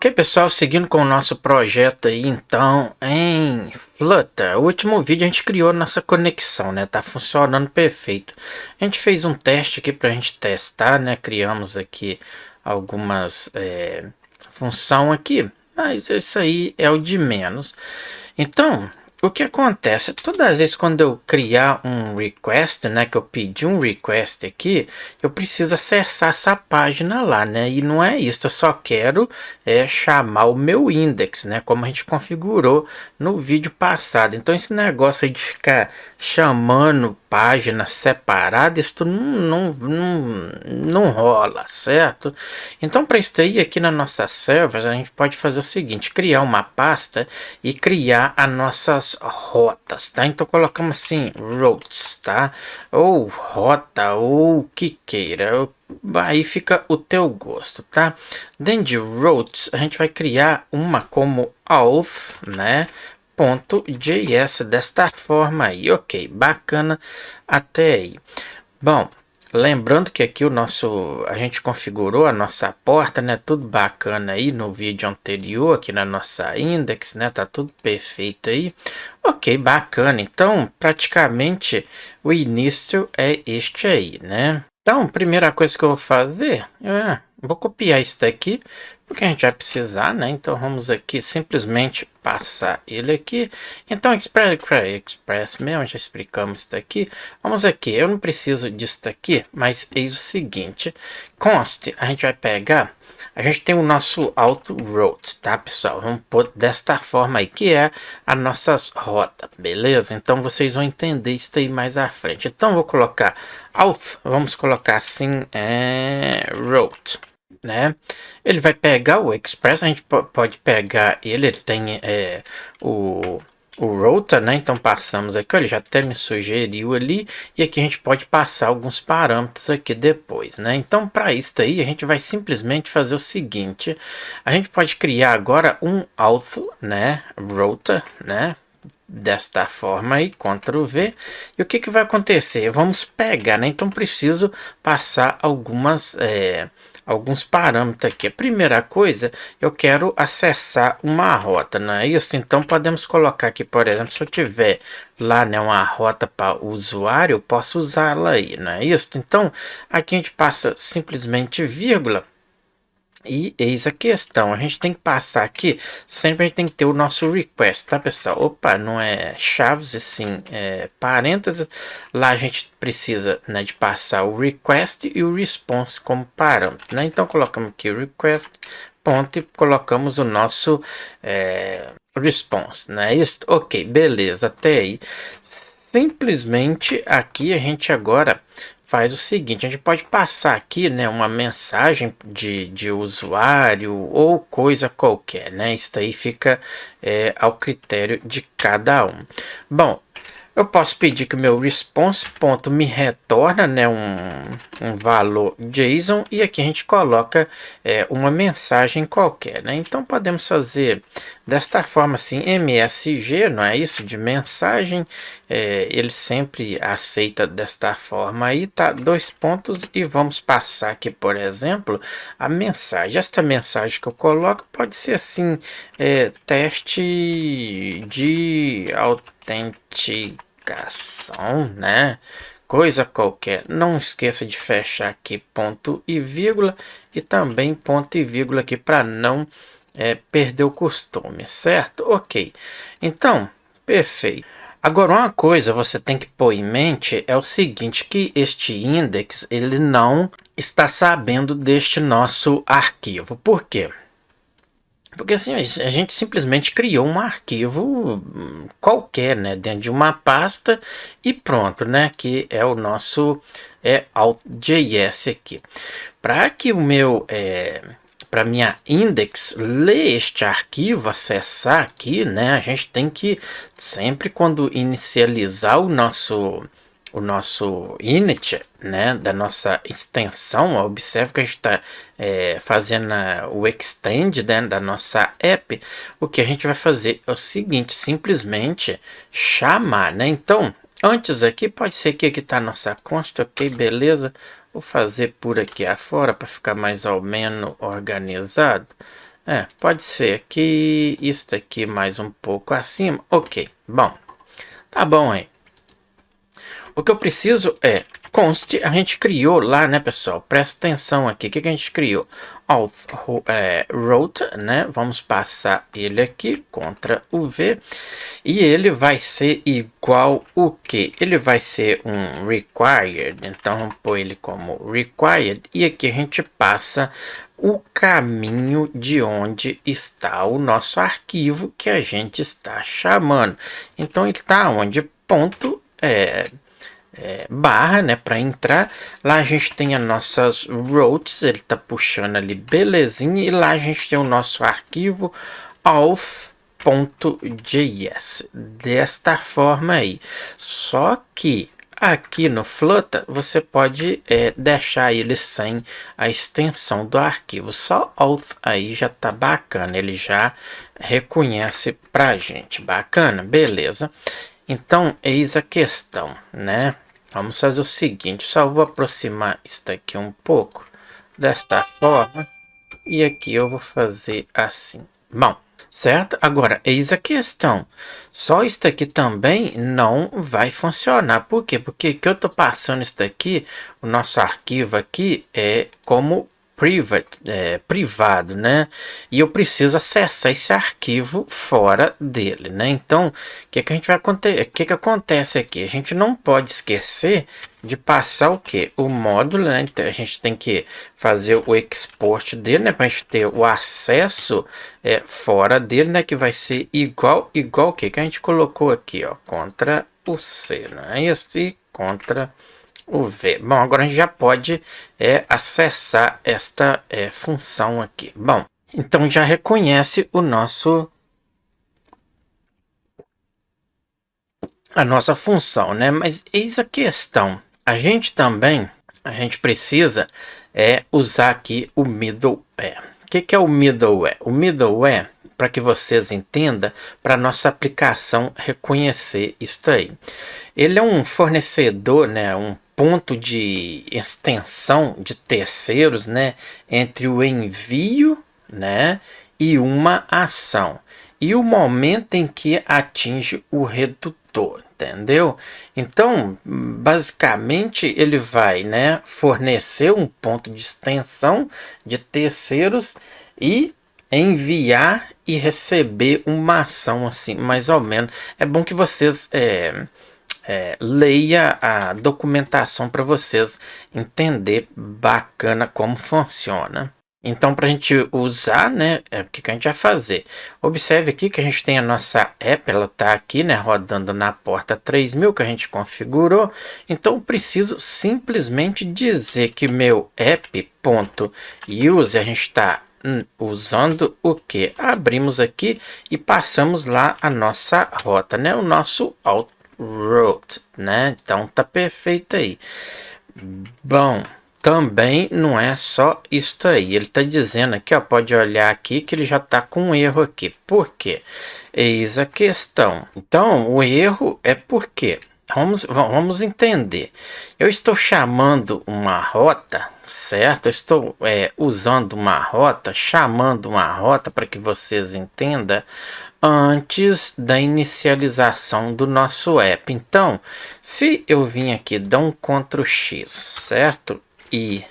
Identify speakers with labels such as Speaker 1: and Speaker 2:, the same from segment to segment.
Speaker 1: Ok, pessoal, seguindo com o nosso projeto aí, então, em Flutter. O último vídeo a gente criou nossa conexão, né? Tá funcionando perfeito. A gente fez um teste aqui pra gente testar, né? Criamos aqui algumas função aqui, mas isso aí é o de menos. Então, o que acontece? Todas as vezes quando eu criar um request, né, que eu pedi um request aqui, eu preciso acessar essa página lá, né? E não é isso, eu só quero chamar o meu index, né? Como a gente configurou no vídeo passado. Então esse negócio aí de ficar chamando páginas separadas, isso não rola, certo? Então para isso aí, aqui na nossa server, a gente pode fazer o seguinte, criar uma pasta e criar as nossas rotas, tá? Então colocamos assim, routes, tá? Ou rota, ou o que queira, aí fica o teu gosto, tá? Dentro de routes, a gente vai criar uma como auth, né? .js desta forma aí, ok, bacana até aí. Bom, lembrando que aqui a gente configurou a nossa porta, né? Tudo bacana aí no vídeo anterior, aqui na nossa index, né? Tá tudo perfeito aí. Ok, bacana. Então, praticamente o início é este aí, né? Então, primeira coisa que eu vou fazer, vou copiar isso daqui, porque a gente vai precisar, né? Então, vamos aqui simplesmente passar ele aqui. Então, Express mesmo, já explicamos isso daqui. Vamos aqui, eu não preciso disso daqui, mas eis o seguinte. Conste, a gente vai pegar, a gente tem o nosso auto route, tá, pessoal? Vamos pôr desta forma aí, que é a nossas rotas, beleza? Então, vocês vão entender isso aí mais à frente. Então, vou colocar auth, vamos colocar assim, route, né? Ele vai pegar o express, a gente pode pegar ele tem o router, né? Então passamos aqui, ele já até me sugeriu ali, e aqui a gente pode passar alguns parâmetros aqui depois, né? Então para isso aí a gente vai simplesmente fazer o seguinte, a gente pode criar agora um auth, né? Router, né? Desta forma aí, Ctrl V, e o que vai acontecer? Vamos pegar, né? Então preciso passar alguns parâmetros aqui. A primeira coisa, eu quero acessar uma rota, não é isso? Então podemos colocar aqui, por exemplo, se eu tiver lá, né, uma rota para o usuário, eu posso usá-la aí, não é isso? Então aqui a gente passa simplesmente vírgula. E eis a questão, a gente tem que passar aqui, sempre a gente tem que ter o nosso request, tá, pessoal? Opa, não é chaves, e sim parênteses. Lá a gente precisa, né, de passar o request e o response como parâmetro, né? Então colocamos aqui o request, ponto, e colocamos o nosso response, né? Isso, ok, beleza, até aí. Simplesmente aqui a gente agora faz o seguinte, a gente pode passar aqui, né, uma mensagem de usuário ou coisa qualquer, né? Isso aí fica ao critério de cada um. Bom, eu posso pedir que o meu response ponto me retorna, né, um valor JSON, e aqui a gente coloca uma mensagem qualquer, né? Então podemos fazer desta forma assim, MSG, não é isso, de mensagem, ele sempre aceita desta forma aí, tá? Dois pontos, e vamos passar aqui, por exemplo, a mensagem. Esta mensagem que eu coloco pode ser assim, teste de autenticação, né? Coisa qualquer. Não esqueça de fechar aqui ponto e vírgula, e também ponto e vírgula aqui para não perder o costume, certo? Ok, então, perfeito. Agora, uma coisa você tem que pôr em mente é o seguinte, que este index, ele não está sabendo deste nosso arquivo. Por quê? Porque assim, a gente simplesmente criou um arquivo qualquer, né, dentro de uma pasta, e pronto, né, que é o nosso alt.js aqui. Para que o meu para minha index ler este arquivo, acessar aqui, né, a gente tem que sempre, quando inicializar o nosso init, né, da nossa extensão, observe que a gente está fazendo o extend, né, da nossa app. O que a gente vai fazer é o seguinte, simplesmente chamar, né? Então, antes aqui, pode ser que aqui está a nossa consta, ok, beleza. Vou fazer por aqui afora para ficar mais ou menos organizado. Pode ser aqui, isso aqui mais um pouco acima. Ok, bom, tá bom aí. O que eu preciso é const, a gente criou lá, né, pessoal? Presta atenção aqui. O que a gente criou? Auth, root, né? Vamos passar ele aqui, Ctrl o V. E ele vai ser igual o que? Ele vai ser um required. Então, vamos pôr ele como required. E aqui a gente passa o caminho de onde está o nosso arquivo que a gente está chamando. Então, ele está onde? Ponto, barra, né, para entrar. Lá a gente tem as nossas routes, ele tá puxando ali belezinha, e lá a gente tem o nosso arquivo auth.js desta forma aí. Só que aqui no Flutter você pode deixar ele sem a extensão do arquivo, só auth aí já tá bacana, ele já reconhece pra gente, bacana, beleza. Então eis a questão, né? Vamos fazer o seguinte, só vou aproximar isso aqui um pouco, desta forma, e aqui eu vou fazer assim. Bom, certo? Agora, eis a questão, só isso aqui também não vai funcionar. Por quê? Porque que eu estou passando isso daqui, o nosso arquivo aqui é como privado, né? E eu preciso acessar esse arquivo fora dele, né? Então, o que a gente vai acontecer? O que acontece aqui? A gente não pode esquecer de passar o que? O módulo, né? Então, a gente tem que fazer o export dele, né? Para a gente ter o acesso fora dele, né? Que vai ser igual o que a gente colocou aqui, ó, contra o C, né? E contra o V. Bom, agora a gente já pode acessar esta função aqui. Bom, então já reconhece a nossa função, né? Mas eis a questão. A gente precisa usar aqui o middleware. O que é o middleware? O middleware, para que vocês entendam, para nossa aplicação reconhecer isso aí. Ele é um fornecedor, né? Um ponto de extensão de terceiros, né? Entre o envio, né? E uma ação. E o momento em que atinge o redutor, entendeu? Então, basicamente, ele vai, né, fornecer um ponto de extensão de terceiros e enviar e receber uma ação, assim, mais ou menos. É bom que vocês leia a documentação para vocês entender bacana como funciona. Então, para a gente usar, né, o que a gente vai fazer? Observe aqui que a gente tem a nossa app, ela está aqui, né, rodando na porta 3000 que a gente configurou. Então, eu preciso simplesmente dizer que meu app.use, a gente está usando o que? Abrimos aqui e passamos lá a nossa rota, né, o nosso route, né? Então, tá perfeito aí. Bom, também não é só isso aí. Ele está dizendo aqui, ó, pode olhar aqui que ele já está com um erro aqui. Por quê? Eis a questão. Então, o erro é porque vamos entender. Eu estou chamando uma rota, certo? Eu estou usando uma rota, chamando uma rota para que vocês entendam antes da inicialização do nosso app. Então, se eu vim aqui dar um Ctrl X, certo? E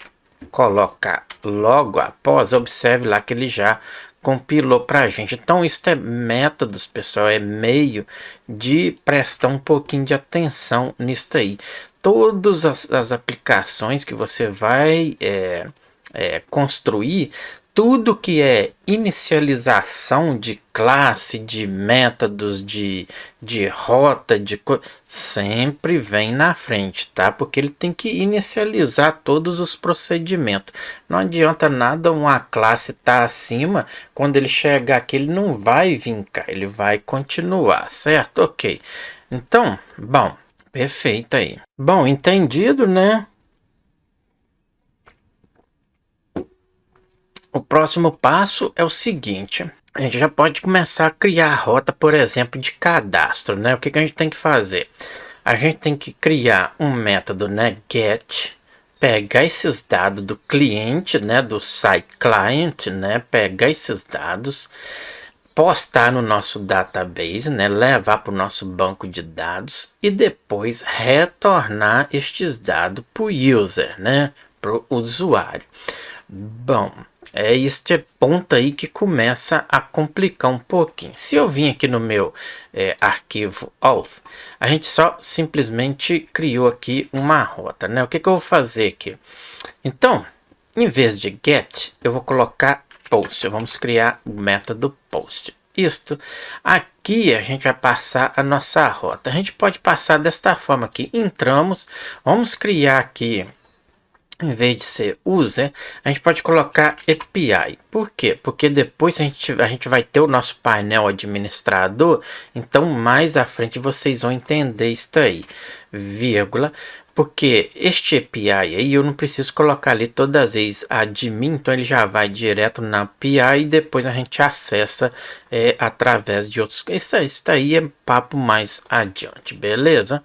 Speaker 1: colocar logo após, observe lá que ele já compilou para a gente. Então, isso é métodos, pessoal, é meio de prestar um pouquinho de atenção nisso aí. Todas as aplicações que você vai construir, tudo que é inicialização de classe, de métodos, de rota, sempre vem na frente, tá? Porque ele tem que inicializar todos os procedimentos. Não adianta nada uma classe estar acima, quando ele chegar aqui ele não vai vincar, ele vai continuar, certo? Ok. Então, bom, perfeito aí. Bom, entendido, né? O próximo passo é o seguinte, a gente já pode começar a criar a rota, por exemplo, de cadastro, né? O que a gente tem que fazer? A gente tem que criar um método, né, get, pegar esses dados do cliente, né, do site client, né, pegar esses dados, postar no nosso database, né, levar para o nosso banco de dados e depois retornar estes dados para o user, né, para o usuário. Bom, é este ponto aí que começa a complicar um pouquinho. Se eu vim aqui no meu arquivo auth, a gente só simplesmente criou aqui uma rota, né? O que eu vou fazer aqui? Então, em vez de get, eu vou colocar post. Vamos criar o método post. Isto aqui a gente vai passar a nossa rota. A gente pode passar desta forma aqui. Entramos, vamos criar aqui, em vez de ser user, a gente pode colocar API. Por quê? Porque depois a gente vai ter o nosso painel administrador, então mais à frente vocês vão entender isso aí, vírgula, porque este API aí eu não preciso colocar ali todas as vezes admin, então ele já vai direto na API e depois a gente acessa através de outros. Isso aí é papo mais adiante, beleza?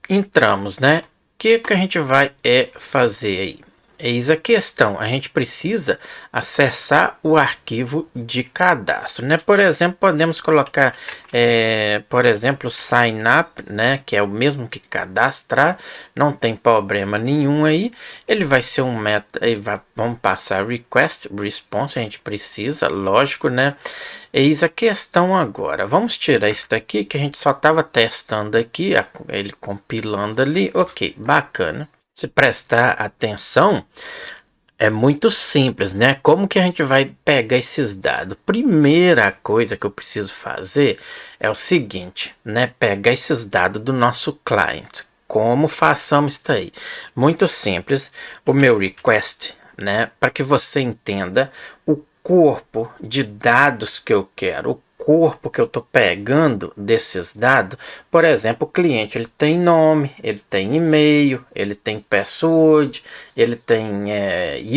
Speaker 1: Entramos, né? O que a gente vai fazer aí? Eis a questão, a gente precisa acessar o arquivo de cadastro, né? Por exemplo, podemos colocar, por exemplo, sign up, né? Que é o mesmo que cadastrar, não tem problema nenhum aí. Ele vai ser um método, vamos passar request, response, a gente precisa, lógico, né? Eis a questão agora, vamos tirar isso daqui que a gente só estava testando aqui, ele compilando ali, ok, bacana. Se prestar atenção, é muito simples, né? Como que a gente vai pegar esses dados? Primeira coisa que eu preciso fazer é o seguinte, né? Pegar esses dados do nosso client. Como façamos isso aí? Muito simples. O meu request, né? Para que você entenda o corpo de dados que eu quero, o corpo que eu estou pegando desses dados. Por exemplo, o cliente ele tem nome, ele tem e-mail, ele tem password, ele tem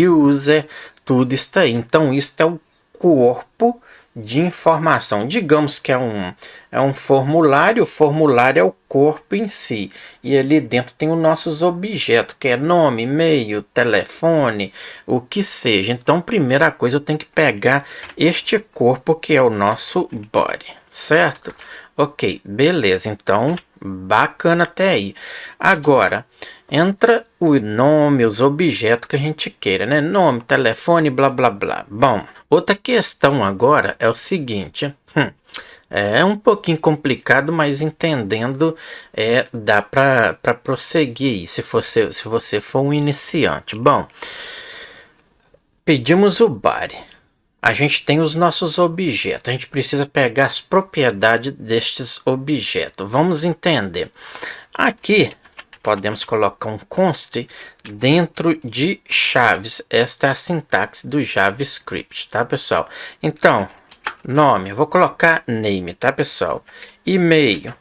Speaker 1: user, tudo isso aí. Então isso é o corpo de informação. Digamos que é um formulário, o formulário é o corpo em si, e ali dentro tem os nossos objetos, que é nome, e-mail, telefone, o que seja. Então, primeira coisa, eu tenho que pegar este corpo que é o nosso body, certo? Ok, beleza, então, bacana até aí. Agora, entra o nome, os objetos que a gente queira, né? Nome, telefone, blá, blá, blá. Bom, outra questão agora é o seguinte, é um pouquinho complicado, mas entendendo dá para prosseguir se você for um iniciante. Bom, pedimos o body. A gente tem os nossos objetos. A gente precisa pegar as propriedades destes objetos. Vamos entender. Aqui podemos colocar um const dentro de chaves. Esta é a sintaxe do JavaScript, tá, pessoal? Então, nome, eu vou colocar name, tá, pessoal? E-mail.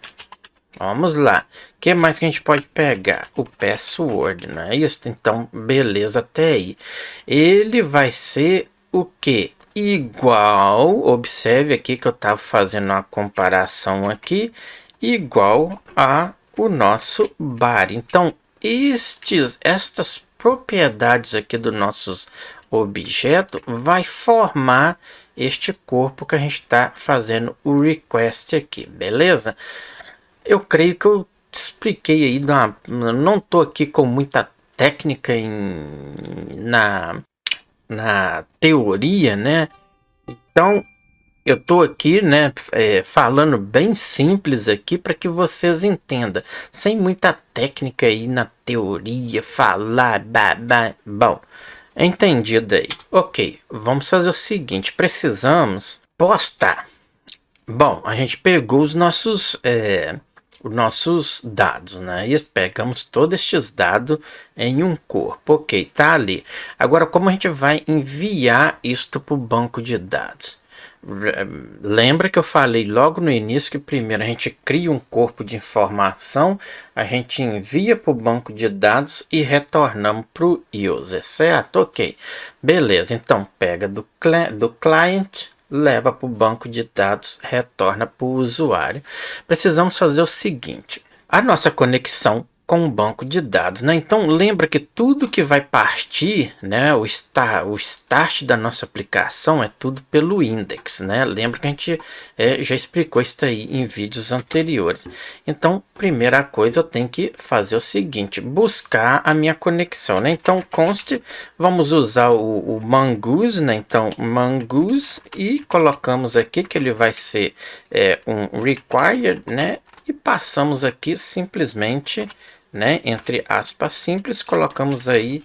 Speaker 1: Vamos lá. O que mais que a gente pode pegar? O password, não é isso? Então, beleza até aí. Ele vai ser o quê? Igual, observe aqui que eu estava fazendo uma comparação aqui, igual a o nosso bar. Então, estas propriedades aqui dos nossos objetos vai formar este corpo que a gente está fazendo o request aqui, beleza? Eu creio que eu expliquei aí, não estou aqui com muita técnica na teoria, né? Então, eu estou aqui, né, falando bem simples aqui para que vocês entendam, sem muita técnica aí na teoria, falar, bom, entendido aí. Ok, vamos fazer o seguinte, precisamos postar. Bom, a gente pegou os nossos dados, né? E pegamos todos estes dados em um corpo, ok, tá ali. Agora, como a gente vai enviar isto para o banco de dados? Lembra que eu falei logo no início que primeiro a gente cria um corpo de informação, a gente envia para o banco de dados e retornamos para o user, certo? Ok, beleza, então pega do client, leva para o banco de dados, retorna para o usuário. Precisamos fazer o seguinte, a nossa conexão com o banco de dados, né? Então lembra que tudo que vai partir, né, o start da nossa aplicação é tudo pelo index, né? Lembra que a gente já explicou isso aí em vídeos anteriores. Então, primeira coisa, eu tenho que fazer o seguinte: buscar a minha conexão, né? Então const, vamos usar o mongoose, né? Então mongoose, e colocamos aqui que ele vai ser um required, né? E passamos aqui simplesmente, né, entre aspas simples, colocamos aí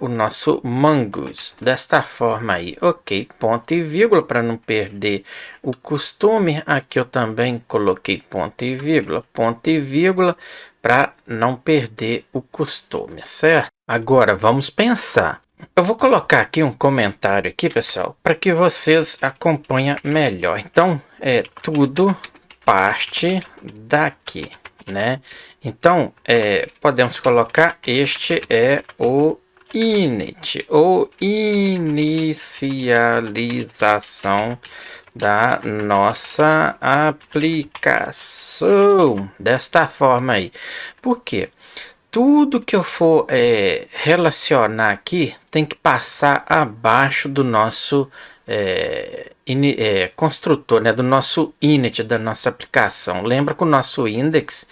Speaker 1: o nosso mongoose desta forma aí, ok, ponto e vírgula para não perder o costume. Aqui eu também coloquei ponto e vírgula para não perder o costume, certo? Agora vamos pensar. Eu vou colocar aqui um comentário aqui, pessoal, para que vocês acompanhem melhor. Então tudo parte daqui, né? Então podemos colocar: este é o init, ou inicialização da nossa aplicação, desta forma aí. Por quê? Tudo que eu for relacionar aqui tem que passar abaixo do nosso construtor, né, do nosso init, da nossa aplicação. Lembra que o nosso index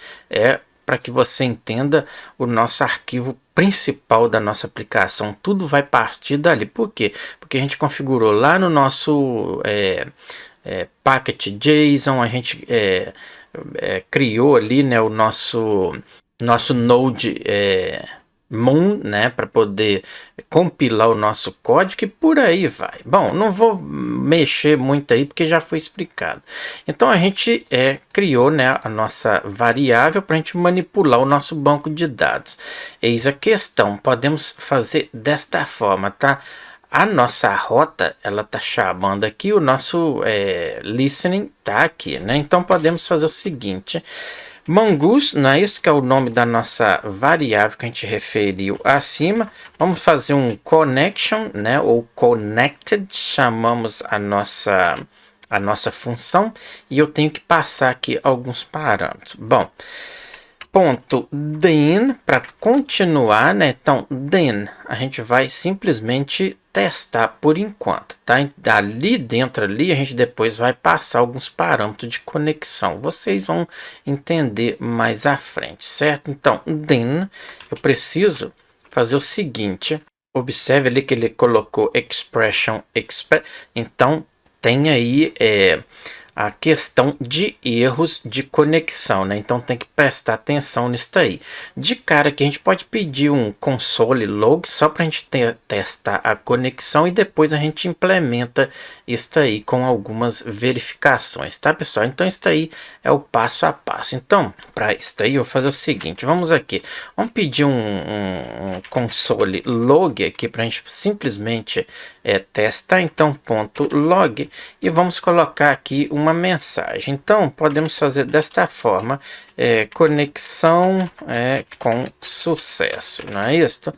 Speaker 1: para que você entenda, o nosso arquivo principal da nossa aplicação. Tudo vai partir dali. Por quê? Porque a gente configurou lá no nosso packet JSON, a gente criou ali, né, o nosso Node Moon, né, para poder compilar o nosso código e por aí vai. Bom, não vou mexer muito aí porque já foi explicado. Então a gente criou, né, a nossa variável para a gente manipular o nosso banco de dados. Eis a questão, podemos fazer desta forma, tá? A nossa rota, ela tá chamando aqui o nosso listening, tá aqui, né? Então podemos fazer o seguinte: mongoose, não é isso que é o nome da nossa variável que a gente referiu acima. Vamos fazer um connection, né, ou connected, chamamos a nossa função, e eu tenho que passar aqui alguns parâmetros. Bom, ponto then para continuar, né? Então then a gente vai simplesmente testar por enquanto, tá? Ali dentro ali a gente depois vai passar alguns parâmetros de conexão. Vocês vão entender mais à frente, certo? Então then eu preciso fazer o seguinte: observe ali que ele colocou expression então tem aí a questão de erros de conexão, né? Então tem que prestar atenção nisso aí. De cara que a gente pode pedir um console log só para a gente testar a conexão, e depois a gente implementa isso aí com algumas verificações, tá, pessoal? Então isso aí é o passo a passo. Então para isso aí eu vou fazer o seguinte: vamos pedir um console log aqui para a gente simplesmente testar. Então ponto log, e vamos colocar aqui uma mensagem. Então podemos fazer desta forma: conexão com sucesso, não é isso?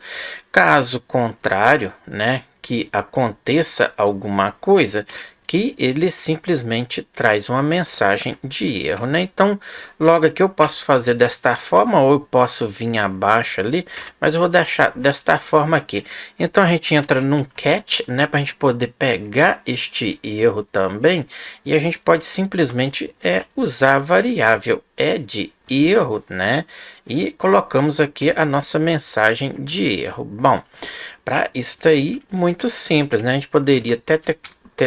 Speaker 1: Caso contrário, né, que aconteça alguma coisa, que ele simplesmente traz uma mensagem de erro, né? Então logo aqui eu posso fazer desta forma, ou eu posso vir abaixo ali, mas eu vou deixar desta forma aqui. Então a gente entra num catch, né, para a gente poder pegar este erro também, e a gente pode simplesmente usar a variável de erro, né, e colocamos aqui a nossa mensagem de erro. Bom, para isso aí, muito simples, né? A gente poderia até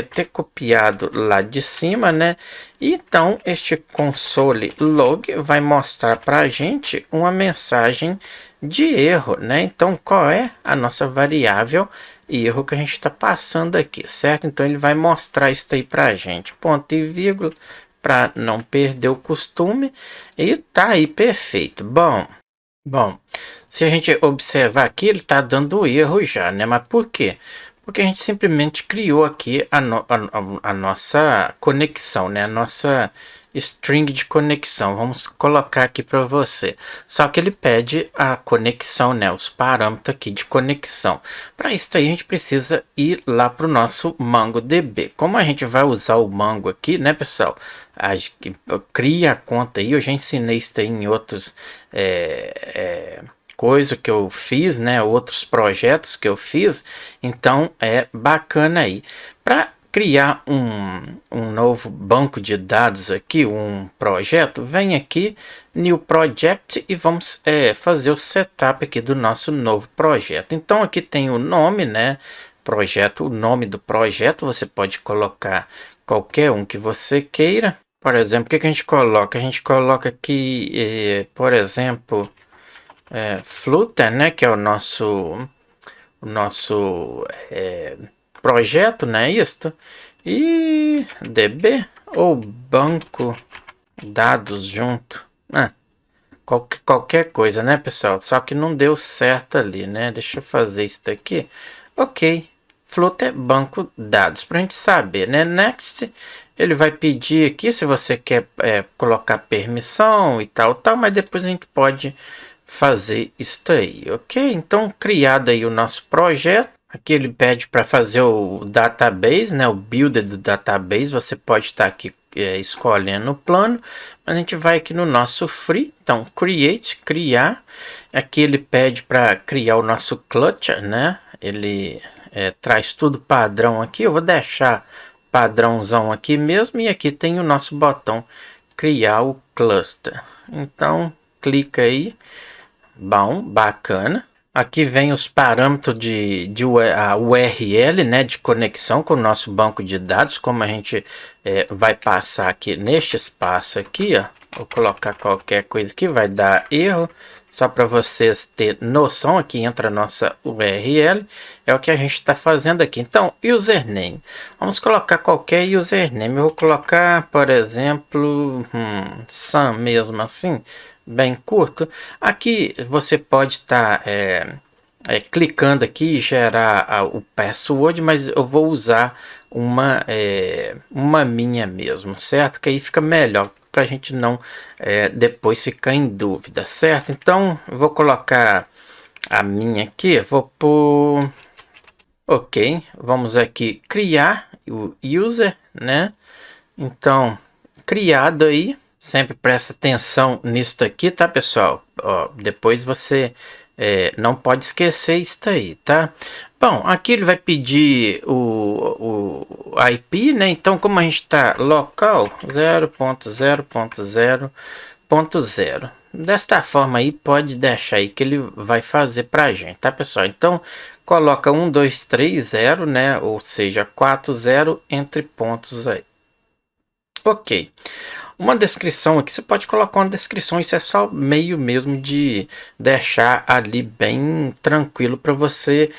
Speaker 1: ter copiado lá de cima, né? Então este console log vai mostrar para a gente uma mensagem de erro, né? Então qual é a nossa variável erro que a gente está passando aqui, certo? Então ele vai mostrar isso aí para a gente, ponto e vírgula, para não perder o costume, e tá aí perfeito. Bom, se a gente observar aqui, ele está dando erro já, né? Mas por quê? Porque a gente simplesmente criou aqui a nossa conexão, né? A nossa string de conexão. Vamos colocar aqui para você. Só que ele pede a conexão, né? Os parâmetros aqui de conexão. Para isso aí a gente precisa ir lá para o nosso MongoDB. Como a gente vai usar o Mongo aqui, né, pessoal? Cria a conta aí. Eu já ensinei isso aí em outros coisa que eu fiz, né? Outros projetos que eu fiz. Então é bacana aí. Para criar um novo banco de dados aqui, um projeto, vem aqui, New Project, e vamos fazer o setup aqui do nosso novo projeto. Então aqui tem o nome, né? Projeto, o nome do projeto, você pode colocar qualquer um que você queira. Por exemplo, o que a gente coloca? A gente coloca aqui, por exemplo, Flutter, né? Que é o nosso projeto, né? Isto. E DB ou banco dados junto. Qualquer coisa, né, pessoal? Só que não deu certo ali, né? Deixa eu fazer isso aqui. Ok. Flutter banco dados. Para a gente saber, né? Next. Ele vai pedir aqui se você quer colocar permissão e tal, mas depois a gente pode fazer isso aí, ok? Então, criado aí o nosso projeto. Aqui ele pede para fazer o database, né? O builder do database. Você pode estar aqui escolhendo o plano. Mas a gente vai aqui no nosso free. Então, create, criar. Aqui ele pede para criar o nosso cluster, né? Ele traz tudo padrão aqui. Eu vou deixar padrãozão aqui mesmo. E aqui tem o nosso botão criar o cluster. Então, clica aí. Bom, bacana. Aqui vem os parâmetros a URL, né, de conexão com o nosso banco de dados, como a gente vai passar aqui neste espaço aqui, ó. Vou colocar qualquer coisa que vai dar erro, só para vocês terem noção. Aqui entra a nossa URL, é o que a gente está fazendo aqui. Então, username. Vamos colocar qualquer username. Eu vou colocar, por exemplo, Sam mesmo assim. Bem curto. Aqui você pode estar clicando aqui e gerar o password, mas eu vou usar uma minha mesmo, certo? Que aí fica melhor para a gente não depois ficar em dúvida, certo? Então eu vou colocar a minha aqui, vou por ok, vamos aqui criar o user, né? Então criado aí. Sempre presta atenção nisso aqui, tá, pessoal? Ó, depois você não pode esquecer isso aí, tá? Bom, aqui ele vai pedir o IP, né? Então, como a gente está local 0.0.0.0, desta forma aí, pode deixar aí que ele vai fazer pra gente, tá, pessoal? Então, coloca 1230, né? Ou seja, 40 entre pontos aí. Ok. Uma descrição aqui, você pode colocar uma descrição, isso é só meio mesmo de deixar ali bem tranquilo para você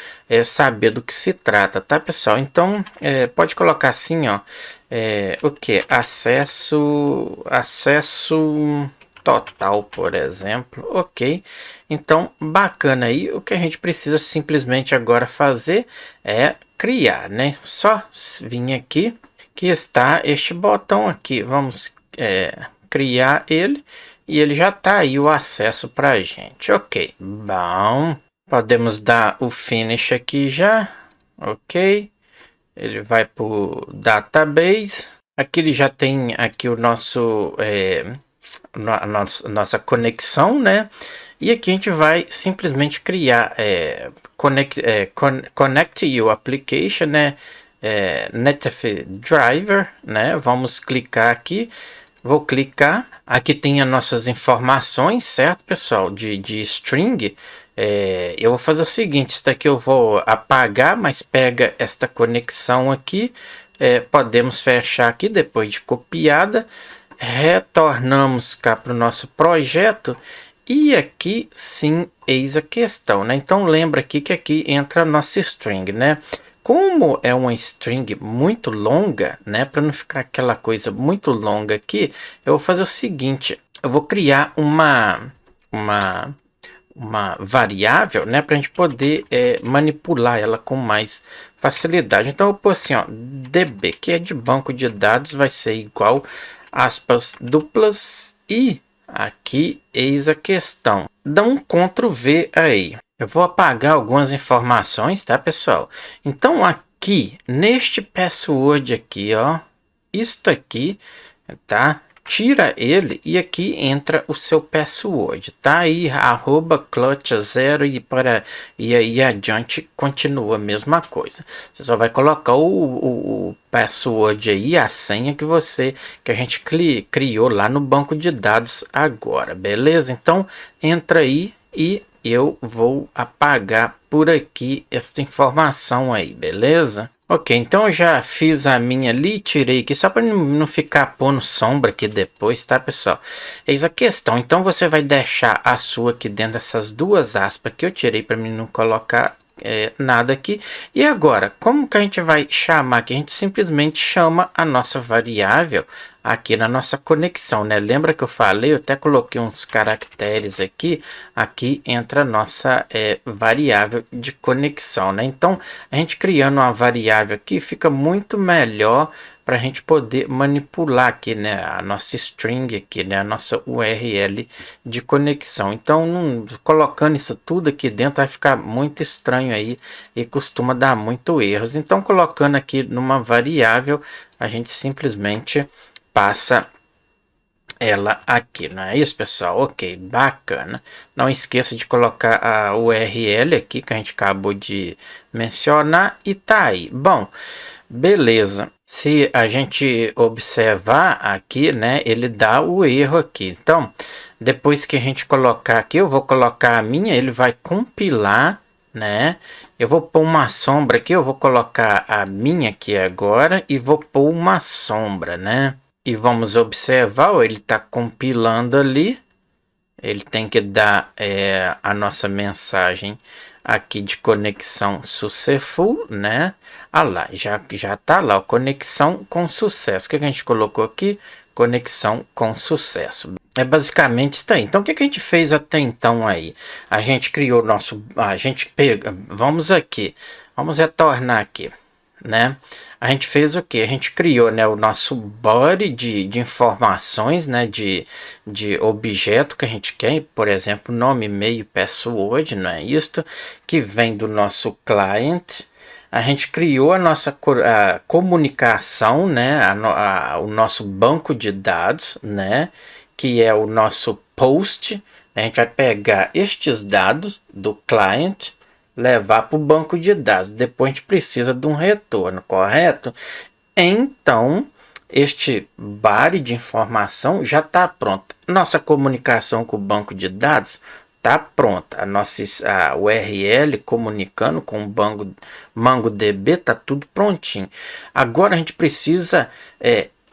Speaker 1: saber do que se trata, tá, pessoal? Então, pode colocar assim, ó, o que? Acesso total, por exemplo, ok? Então, bacana aí, o que a gente precisa simplesmente agora fazer é criar, né? Só vir aqui, que está este botão aqui, vamos criar ele e ele já está aí o acesso para a gente. Ok, bom, podemos dar o finish aqui já, ok, ele vai para o database. Aqui ele já tem aqui o nosso nossa conexão, né? E aqui a gente vai simplesmente criar connect your application, né? Native Driver, né? Vamos clicar aqui. Vou clicar. Aqui tem as nossas informações, certo, pessoal? De string. Eu vou fazer o seguinte: isso daqui eu vou apagar, mas pega esta conexão aqui. Podemos fechar aqui depois de copiada. Retornamos cá para o nosso projeto. E aqui sim, eis a questão, né? Então lembra aqui que aqui entra a nossa string, né? Como é uma string muito longa, né? Para não ficar aquela coisa muito longa aqui, eu vou fazer o seguinte: eu vou criar uma variável, né, para a gente poder manipular ela com mais facilidade. Então eu pôr assim, ó, db, que é de banco de dados, vai ser igual aspas duplas e aqui eis a questão. Dá um Ctrl V aí. Eu vou apagar algumas informações, tá, pessoal? Então aqui neste password aqui, ó, isto aqui, tá? Tira ele e aqui entra o seu password, tá? Aí @clutch0 e aí adiante continua a mesma coisa. Você só vai colocar o password aí, a senha que a gente criou lá no banco de dados agora, beleza? Então entra aí e eu vou apagar por aqui essa informação aí, beleza? Ok, então eu já fiz a minha ali, tirei aqui, só para não ficar pondo sombra aqui depois, tá, pessoal? Eis a questão, então você vai deixar a sua aqui dentro dessas duas aspas que eu tirei para mim não colocar nada aqui. E agora, como que a gente vai chamar aqui? A gente simplesmente chama a nossa variável aqui na nossa conexão, né? Lembra que eu falei, eu até coloquei uns caracteres aqui entra a nossa variável de conexão, né? Então, a gente criando uma variável aqui fica muito melhor para a gente poder manipular aqui, né, a nossa string aqui, né, a nossa URL de conexão. Então, colocando isso tudo aqui dentro vai ficar muito estranho aí e costuma dar muito erros. Então, colocando aqui numa variável, a gente simplesmente passa ela aqui, não é isso, pessoal? Ok, bacana. Não esqueça de colocar a URL aqui que a gente acabou de mencionar e tá aí. Bom, beleza. Se a gente observar aqui, né, ele dá o erro aqui. Então, depois que a gente colocar aqui, eu vou colocar a minha, ele vai compilar, né? Eu vou pôr uma sombra aqui, eu vou colocar a minha aqui agora e vou pôr uma sombra, né? E vamos observar, ó, ele está compilando ali. Ele tem que dar a nossa mensagem aqui de conexão successful, né? Ah lá, já tá lá, ó, conexão com sucesso. O que a gente colocou aqui? Conexão com sucesso. É basicamente isso aí. Então, o que a gente fez até então aí? A gente criou nosso... A gente pega... Vamos aqui. Vamos retornar aqui, né? A gente fez o que? A gente criou, né, o nosso body de informações, né, de objeto que a gente quer, por exemplo, nome, e-mail, password, não é isso? Que vem do nosso client. A gente criou a nossa comunicação, né, o nosso banco de dados, né, que é o nosso post. A gente vai pegar estes dados do client, levar para o banco de dados. Depois a gente precisa de um retorno, correto? Então, este body de informação já está pronto. Nossa comunicação com o banco de dados está pronta. A URL comunicando com o MongoDB está tudo prontinho. Agora a gente precisa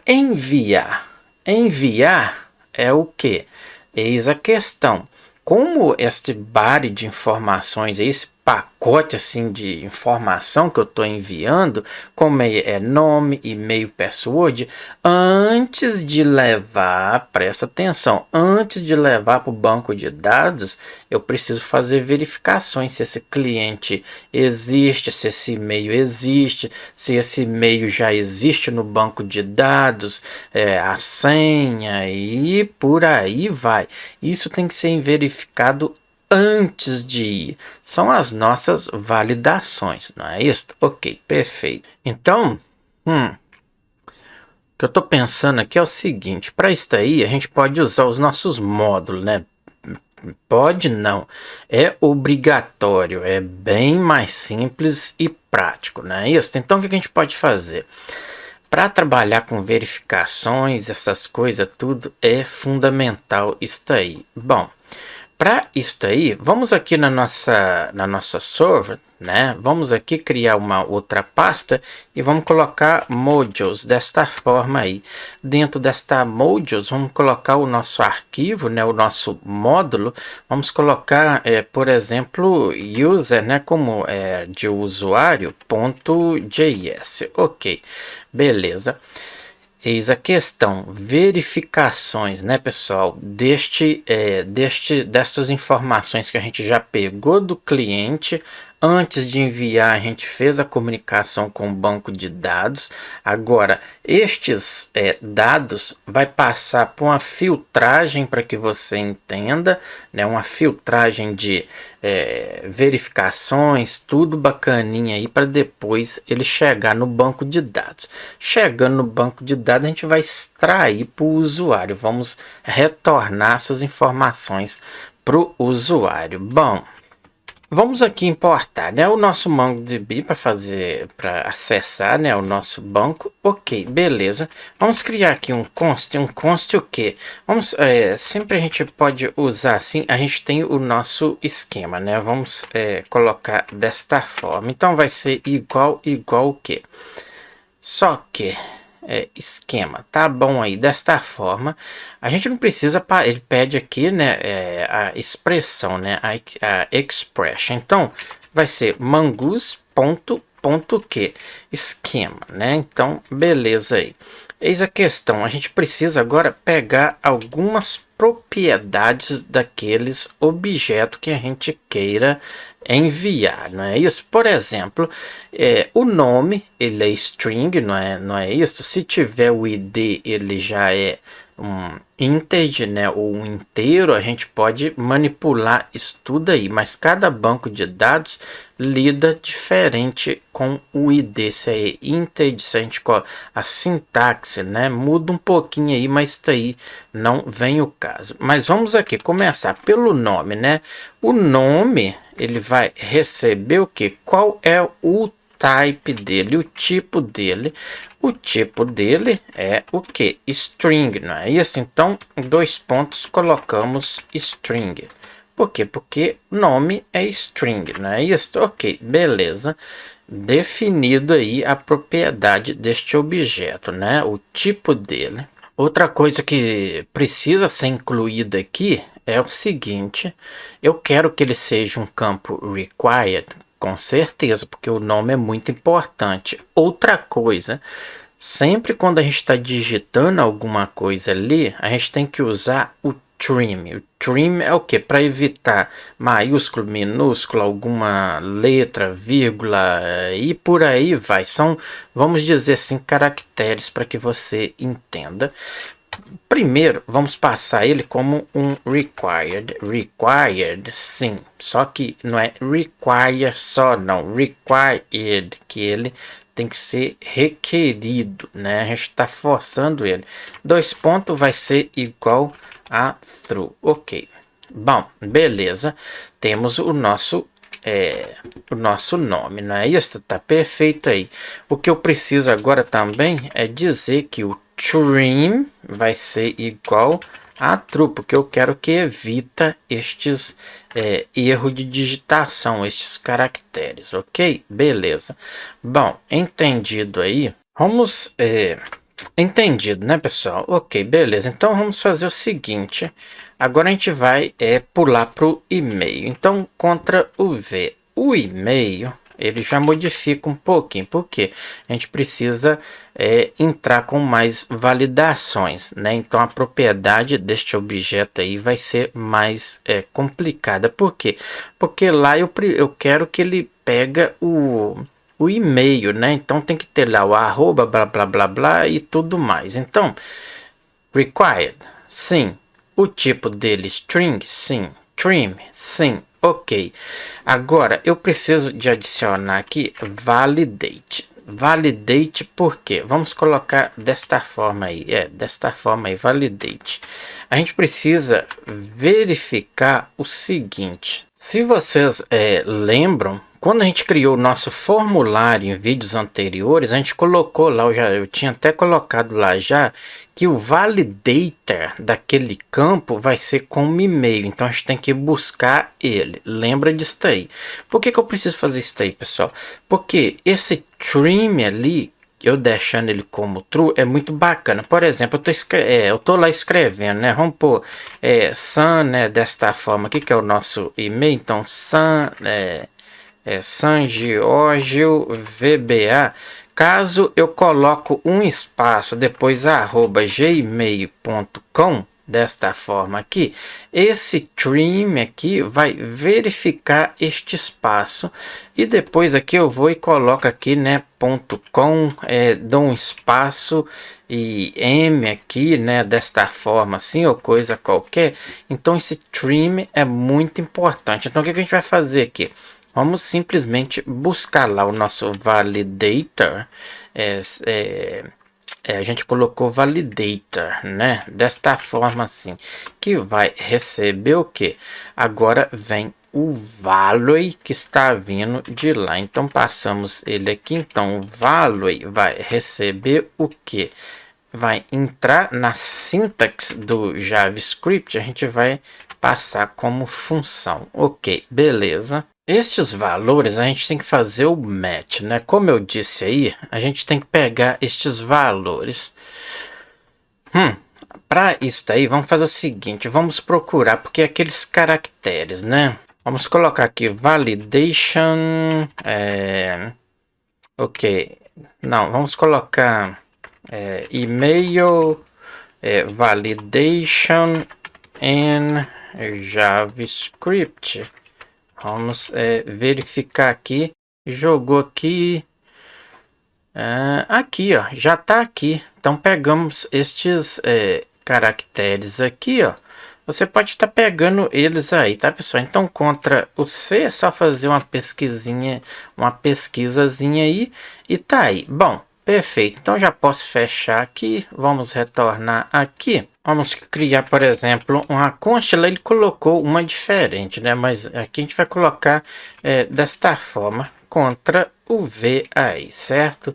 Speaker 1: enviar. Enviar é o que? Eis a questão. Como este body de informações, esse pacote assim de informação que eu estou enviando, como é nome, e-mail, password, antes de levar, presta atenção, antes de levar para o banco de dados, eu preciso fazer verificações se esse cliente existe, se esse e-mail existe, se esse e-mail já existe no banco de dados, a senha e por aí vai. Isso tem que ser verificado antes de ir. São as nossas validações, não é isso? Ok, perfeito. Então, o que eu estou pensando aqui é o seguinte, para isso aí a gente pode usar os nossos módulos, né? Pode não, é obrigatório, é bem mais simples e prático, não é isso? Então o que a gente pode fazer? Para trabalhar com verificações, essas coisas tudo, é fundamental isso aí. Bom, para isso aí, vamos aqui na nossa server, né? Vamos aqui criar uma outra pasta e vamos colocar modules desta forma aí. Dentro desta modules, vamos colocar o nosso arquivo, né? O nosso módulo. Vamos colocar, por exemplo, user, né? Como de usuário, .js. Ok, beleza. Eis a questão, verificações, né, pessoal, dessas informações que a gente já pegou do cliente. Antes de enviar, a gente fez a comunicação com o banco de dados. Agora, estes dados vai passar por uma filtragem para que você entenda, né, uma filtragem de verificações, tudo bacaninha aí para depois ele chegar no banco de dados. Chegando no banco de dados, a gente vai extrair para o usuário. Vamos retornar essas informações para o usuário. Bom, vamos aqui importar, né, o nosso MongoDB para acessar, né, o nosso banco. Ok, beleza. Vamos criar aqui um const o quê? Sempre a gente pode usar assim, a gente tem o nosso esquema, né? Vamos colocar desta forma. Então vai ser igual o quê? Só que esquema, tá bom aí, desta forma, a gente não precisa, ele pede aqui, né, a expressão, né, a expression, então vai ser mongoose.que esquema, né, então beleza aí. Eis a questão, a gente precisa agora pegar algumas propriedades daqueles objetos que a gente queira enviar, não é isso? Por exemplo, o nome, ele é string, não é isso? Se tiver o id, ele já é um integer, né, ou um inteiro, a gente pode manipular isso tudo aí, mas cada banco de dados lida diferente com o id, se é integer, se a gente a sintaxe, né, muda um pouquinho aí, mas tá aí, não vem o caso. Mas vamos aqui começar pelo nome, né? O nome, ele vai receber o que? Qual é o type dele, o tipo dele? O tipo dele é o que? String, não é isso? Então, dois pontos, colocamos string. Por quê? Porque nome é string, não é isso? Ok, beleza. Definido aí a propriedade deste objeto, né? O tipo dele. Outra coisa que precisa ser incluída aqui é o seguinte: eu quero que ele seja um campo required, com certeza, porque o nome é muito importante. Outra coisa, sempre quando a gente está digitando alguma coisa ali, a gente tem que usar o trim. O trim é o que? Para evitar maiúsculo, minúsculo, alguma letra, vírgula e por aí vai. São, vamos dizer assim, caracteres para que você entenda. Primeiro, vamos passar ele como um required. Required, sim. Só que não é require só, não. Required, que ele tem que ser requerido, né? A gente está forçando ele. Dois pontos vai ser igual a true. Ok. Bom, beleza. Temos o nosso nome, não é isso? Tá perfeito aí. O que eu preciso agora também é dizer que o trim vai ser igual a true, porque eu quero que evita estes erro de digitação, estes caracteres, ok? Beleza. Bom, entendido aí. Vamos entendido, né, pessoal? Ok, beleza. Então vamos fazer o seguinte. Agora a gente vai pular para o e-mail. Então, contra o V. O e-mail, ele já modifica um pouquinho, porque a gente precisa entrar com mais validações, né? Então, a propriedade deste objeto aí vai ser mais complicada. Por quê? Porque lá eu quero que ele pega o e-mail, né? Então tem que ter lá o arroba, blá blá blá blá e tudo mais. Então, required, sim. O tipo dele, string, sim. Trim, sim. Ok. Agora eu preciso de adicionar aqui validate. Validate por quê? Vamos colocar desta forma aí. Desta forma aí, validate. A gente precisa verificar o seguinte. Se vocês lembram, quando a gente criou o nosso formulário em vídeos anteriores, a gente colocou lá, eu tinha até colocado lá já, que o validator daquele campo vai ser como e-mail. Então a gente tem que buscar ele. Lembra disso aí. Por que eu preciso fazer isso aí, pessoal? Porque esse trim ali, eu deixando ele como true, é muito bacana. Por exemplo, eu tô lá escrevendo, né? Vamos pôr San, né? Desta forma aqui, que é o nosso e-mail. Então, San, San Giorgio VBA. Caso eu coloco um espaço, depois @gmail.com, desta forma aqui, esse trim aqui vai verificar este espaço e depois aqui eu vou e coloco aqui, né, .com, dou um espaço e m aqui, né, desta forma assim, ou coisa qualquer. Então esse trim é muito importante. Então o que a gente vai fazer aqui? Vamos simplesmente buscar lá o nosso validator. A gente colocou validator, né? Desta forma assim, que vai receber o que? Agora vem o value que está vindo de lá. Então passamos ele aqui. Então o value vai receber o que? Vai entrar na sintaxe do JavaScript. A gente vai passar como função. Ok, beleza. Estes valores a gente tem que fazer o match, né? Como eu disse aí, a gente tem que pegar estes valores. Para isso daí, vamos fazer o seguinte, vamos procurar, porque aqueles caracteres, né? Vamos colocar aqui validation, ok, não, vamos colocar e-mail, validation in JavaScript. Vamos verificar aqui. Jogou aqui. Aqui, ó. Já está aqui. Então pegamos estes caracteres aqui, ó. Você pode estar pegando eles aí, tá, pessoal? Então contra o C é só fazer uma pesquisazinha aí e tá aí. Bom, perfeito. Então já posso fechar aqui. Vamos retornar aqui. Vamos criar, por exemplo, uma concha. Ele colocou uma diferente, né? Mas aqui a gente vai colocar desta forma, contra o V aí, certo?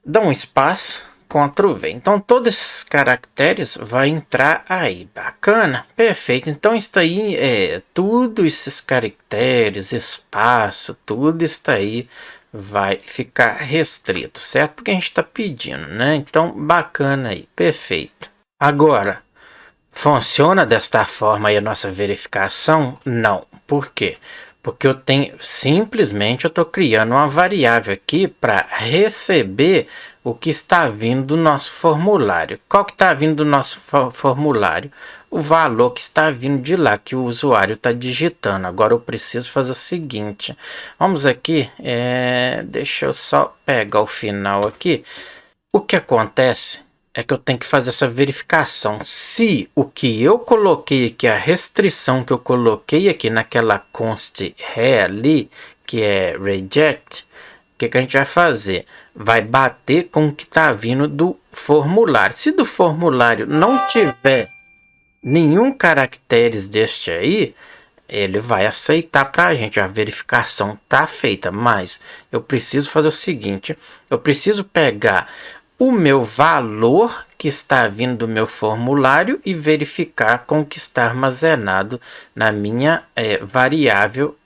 Speaker 1: Dá um espaço, Ctrl V. Então todos esses caracteres vai entrar aí. Bacana, perfeito. Então isso aí tudo esses caracteres, espaço, tudo isso aí vai ficar restrito, certo? Porque a gente está pedindo, né? Então bacana aí, perfeito. Agora, funciona desta forma aí a nossa verificação? Não. Por quê? Porque eu estou criando uma variável aqui para receber o que está vindo do nosso formulário. Qual que está vindo do nosso formulário? O valor que está vindo de lá, que o usuário está digitando. Agora eu preciso fazer o seguinte. Vamos aqui, deixa eu só pegar o final aqui. O que acontece é que eu tenho que fazer essa verificação. Se o que eu coloquei aqui, a restrição que eu coloquei aqui naquela const ali, que é reject, o que a gente vai fazer? Vai bater com o que está vindo do formulário. Se do formulário não tiver nenhum caracteres deste aí, ele vai aceitar para a gente. A verificação está feita, mas eu preciso fazer o seguinte, eu preciso pegar o meu valor que está vindo do meu formulário e verificar com o que está armazenado na minha variável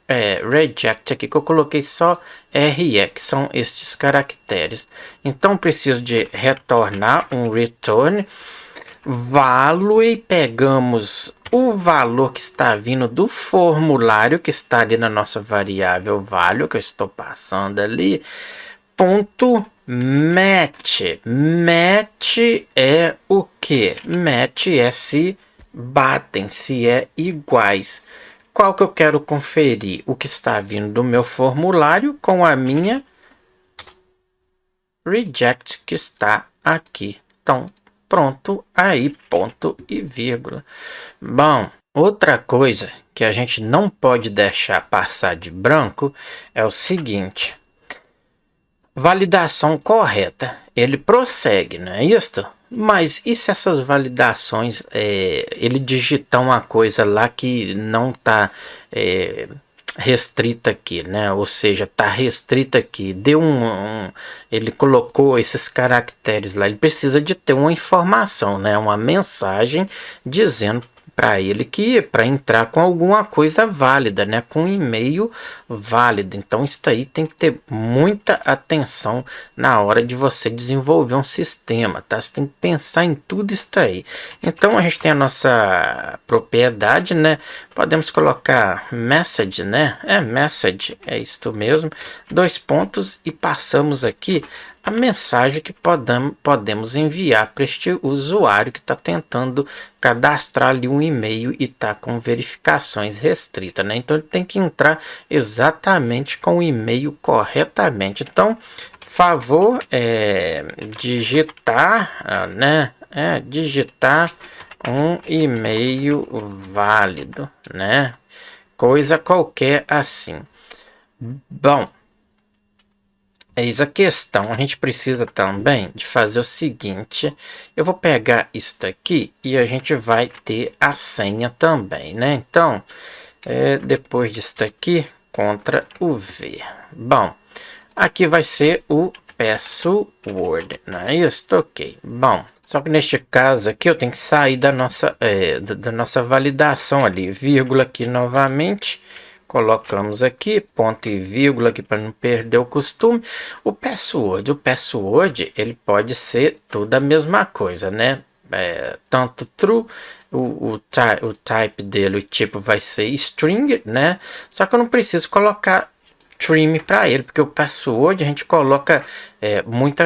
Speaker 1: reject aqui, que eu coloquei só RE, que são estes caracteres. Então preciso de retornar um return value, pegamos o valor que está vindo do formulário que está ali na nossa variável value, que eu estou passando ali, ponto match. Match é o que? Match é se batem, se é iguais. Qual que eu quero conferir? O que está vindo do meu formulário com a minha reject que está aqui. Então, pronto, aí, ponto e vírgula. Bom, outra coisa que a gente não pode deixar passar de branco é o seguinte. Validação correta. Ele prossegue, não é isso? Mas e se essas validações, ele digitar uma coisa lá que não está restrita aqui, né? Ou seja, está restrita aqui. Deu ele colocou esses caracteres lá. Ele precisa de ter uma informação, né? Uma mensagem dizendo para ele que para entrar com alguma coisa válida, né? Com um e-mail válido. Então isso aí tem que ter muita atenção na hora de você desenvolver um sistema, tá? Você tem que pensar em tudo isso aí. Então a gente tem a nossa propriedade, né? Podemos colocar message, né? Message, é isto mesmo. 2 pontos e passamos aqui a mensagem que podemos enviar para este usuário que está tentando cadastrar ali um e-mail e está com verificações restritas, né? Então ele tem que entrar exatamente com o e-mail corretamente. Então, favor digitar, né? Digitar um e-mail válido, né? Coisa qualquer assim. Bom, eis a questão. A gente precisa também de fazer o seguinte. Eu vou pegar isto aqui e a gente vai ter a senha também, né? Então, depois disso aqui, Ctrl o V. Bom, aqui vai ser o password, não é isso? Ok. Bom, só que neste caso aqui eu tenho que sair da nossa validação ali, vírgula aqui novamente. Colocamos aqui, ponto e vírgula aqui para não perder o costume. O password ele pode ser toda a mesma coisa, né? Tanto true, o type dele, o tipo vai ser string, né? Só que eu não preciso colocar string para ele, porque o password a gente coloca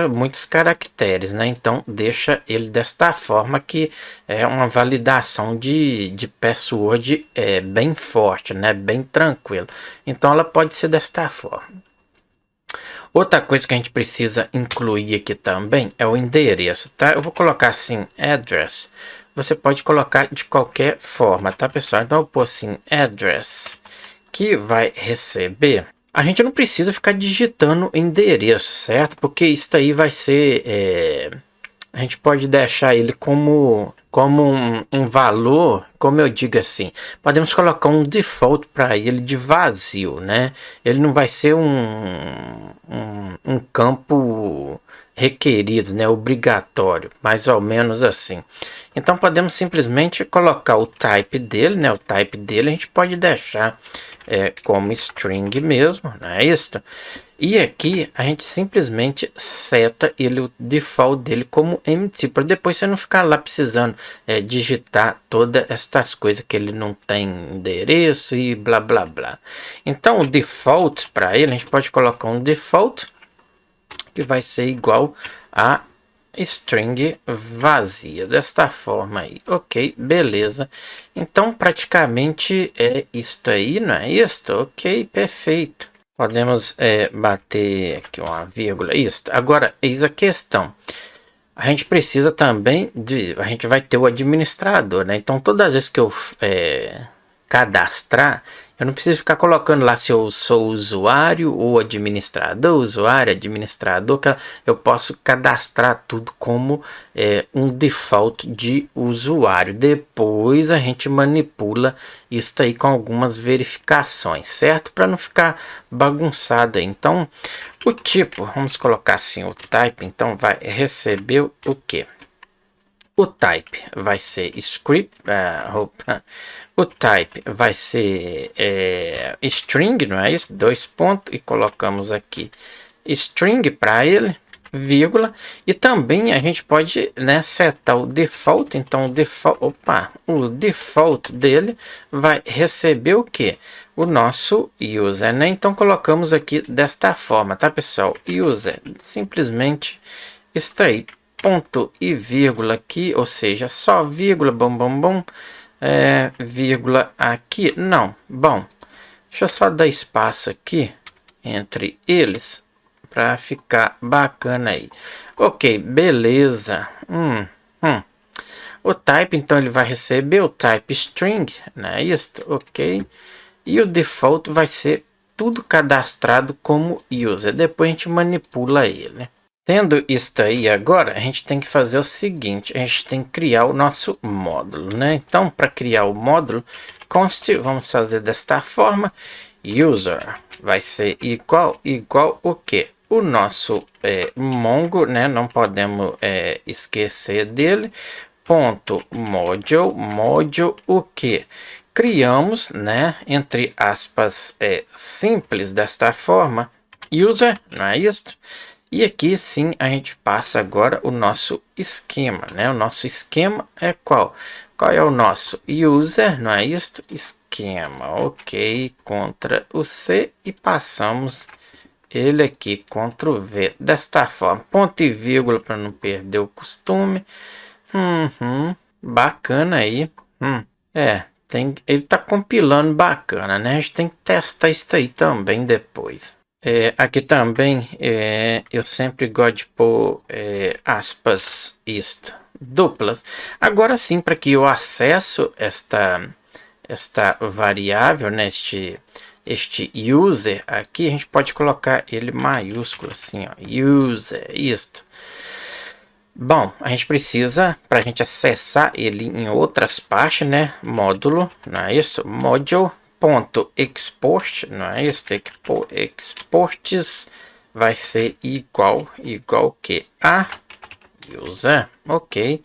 Speaker 1: muitos caracteres, né? Então deixa ele desta forma, que é uma validação de password bem forte, né? Bem tranquilo. Então ela pode ser desta forma. Outra coisa que a gente precisa incluir aqui também é o endereço, tá? Eu vou colocar assim, address. Você pode colocar de qualquer forma, tá, pessoal? Então eu vou pôr assim, address, que vai receber. A gente não precisa ficar digitando endereço, certo? Porque isso aí vai ser... a gente pode deixar ele como um valor, como eu digo assim. Podemos colocar um default para ele de vazio, né? Ele não vai ser um campo requerido, né? Obrigatório, mais ou menos assim. Então podemos simplesmente colocar o type dele, né? O type dele a gente pode deixar como string mesmo, não é isso? E aqui a gente simplesmente seta ele, o default dele como empty, para depois você não ficar lá precisando digitar todas estas coisas que ele não tem endereço e blá blá blá. Então o default para ele a gente pode colocar um default que vai ser igual a string vazia, desta forma aí. Ok, beleza. Então praticamente é isto aí, não é isto? Ok, perfeito. Podemos bater aqui uma vírgula, isso. Agora, eis a questão. A gente precisa também a gente vai ter o administrador, né? Então todas as vezes que eu cadastrar, eu não preciso ficar colocando lá se eu sou usuário ou administrador, usuário, administrador, que eu posso cadastrar tudo como um default de usuário. Depois a gente manipula isso aí com algumas verificações, certo? Para não ficar bagunçado aí. Então, o tipo, vamos colocar assim, o type, então vai receber o quê? O type vai ser script, o type vai ser string, não é isso? 2 pontos e colocamos aqui string para ele, vírgula, e também a gente pode, né, setar o default. Então o default dele vai receber o que? O nosso user, né? Então colocamos aqui desta forma, tá, pessoal? User, simplesmente está aí, ponto e vírgula aqui, ou seja, só vírgula, vírgula aqui, não. Bom, deixa eu só dar espaço aqui entre eles para ficar bacana aí. Ok, beleza. O type, então, ele vai receber o type string, né? Isso, ok. E o default vai ser tudo cadastrado como user. Depois a gente manipula ele. Tendo isso aí agora, a gente tem que fazer o seguinte, a gente tem que criar o nosso módulo, né? Então, para criar o módulo, const, vamos fazer desta forma, user vai ser igual o que? O nosso Mongo, né? Não podemos esquecer dele, ponto module, module o que? Criamos, né, entre aspas, simples desta forma, user, não é isso? E aqui sim a gente passa agora o nosso esquema, né? O nosso esquema é qual? Qual é o nosso user, não é isso? Esquema, ok, Ctrl o C e passamos ele aqui, Ctrl V, desta forma, ponto e vírgula para não perder o costume. Bacana aí. Ele tá compilando bacana, né? A gente tem que testar isso aí também depois. Aqui também eu sempre gosto de pôr aspas isto duplas. Agora sim, para que eu acesso esta variável, né, este user aqui, a gente pode colocar ele maiúsculo assim, ó, user, isto. Bom, a gente precisa, para a gente acessar ele em outras partes, né, módulo, não é isso? Module.export, não é isso? Exports vai ser igual que a user, ok?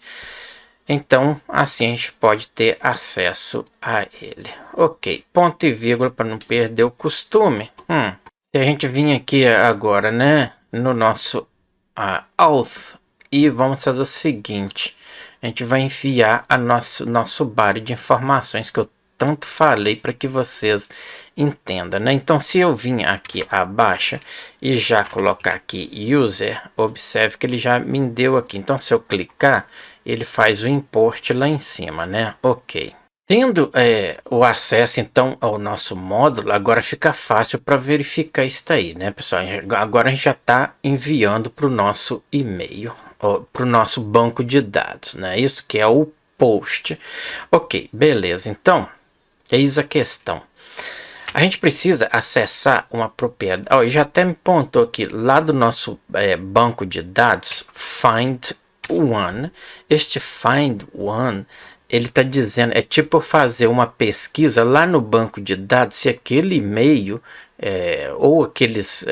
Speaker 1: Então, assim a gente pode ter acesso a ele. Ok, ponto e vírgula para não perder o costume. Se a gente vir aqui agora, né, no nosso auth, e vamos fazer o seguinte. A gente vai enviar a nosso body de informações que eu tanto falei para que vocês entendam, né? Então, se eu vim aqui abaixo e já colocar aqui user, observe que ele já me deu aqui. Então, se eu clicar, ele faz o import lá em cima, né? Ok. Tendo o acesso, então, ao nosso módulo, agora fica fácil para verificar isso aí, né, pessoal? Agora a gente já está enviando para o nosso e-mail, para o nosso banco de dados, né? Isso que é o post. Ok, beleza. Então, eis a questão. A gente precisa acessar uma propriedade. Oh, já até me pontou aqui, lá do nosso banco de dados, find one. Este find one, ele está dizendo, é tipo fazer uma pesquisa lá no banco de dados, se aquele e-mail ou aqueles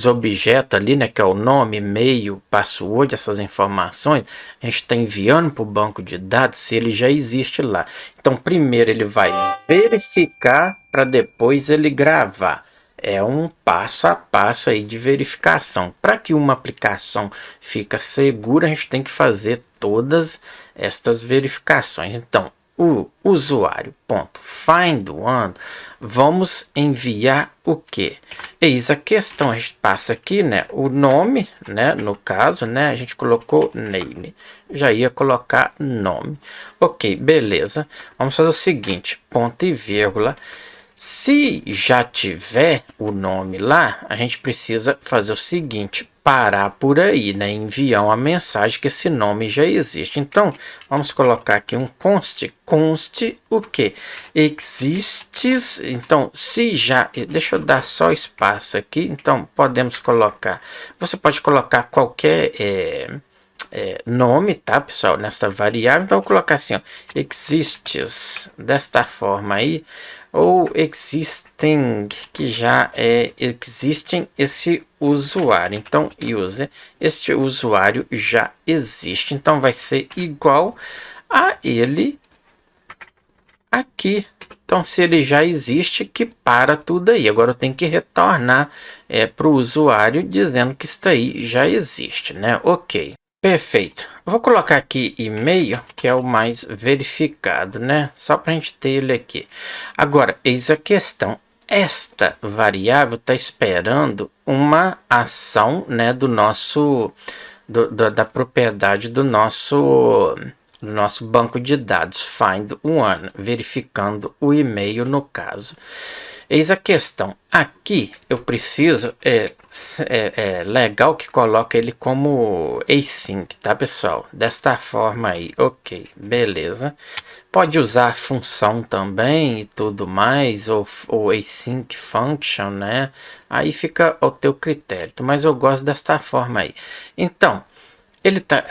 Speaker 1: objetos ali, né, que é o nome, e-mail, password, essas informações, a gente está enviando para o banco de dados se ele já existe lá. Então, primeiro ele vai verificar para depois ele gravar. É um passo a passo aí de verificação. Para que uma aplicação fique segura, a gente tem que fazer todas estas verificações. Então, o usuário.findOne, vamos enviar o que? Eis a questão, a gente passa aqui, né, o nome, né, no caso, né, a gente colocou name, já ia colocar nome. Ok, beleza. Vamos fazer o seguinte, ponto e vírgula. Se já tiver o nome lá, a gente precisa fazer o seguinte, parar por aí, né? Enviar uma mensagem que esse nome já existe. Então, vamos colocar aqui um const o que? Exists. Então, se já... Deixa eu dar só espaço aqui. Então, podemos colocar... Você pode colocar qualquer... nome, tá, pessoal, nessa variável. Então, eu vou colocar assim, ó, exists, desta forma aí, ou existing, que já existem esse usuário. Então, user, este usuário já existe. Então, vai ser igual a ele aqui. Então, se ele já existe, que para tudo aí. Agora eu tenho que retornar para o usuário dizendo que isso aí já existe, né? Ok. Perfeito. Eu vou colocar aqui e-mail, que é o mais verificado, né? Só para a gente ter ele aqui. Agora, eis a questão. Esta variável está esperando uma ação, né, do nosso, da propriedade do nosso banco de dados, find one, verificando o e-mail no caso. Eis a questão. Aqui eu preciso, legal que coloca ele como async, tá, pessoal? Desta forma aí, ok, beleza. Pode usar função também e tudo mais, ou async function, né? Aí fica ao teu critério, mas eu gosto desta forma aí. Então, ele tá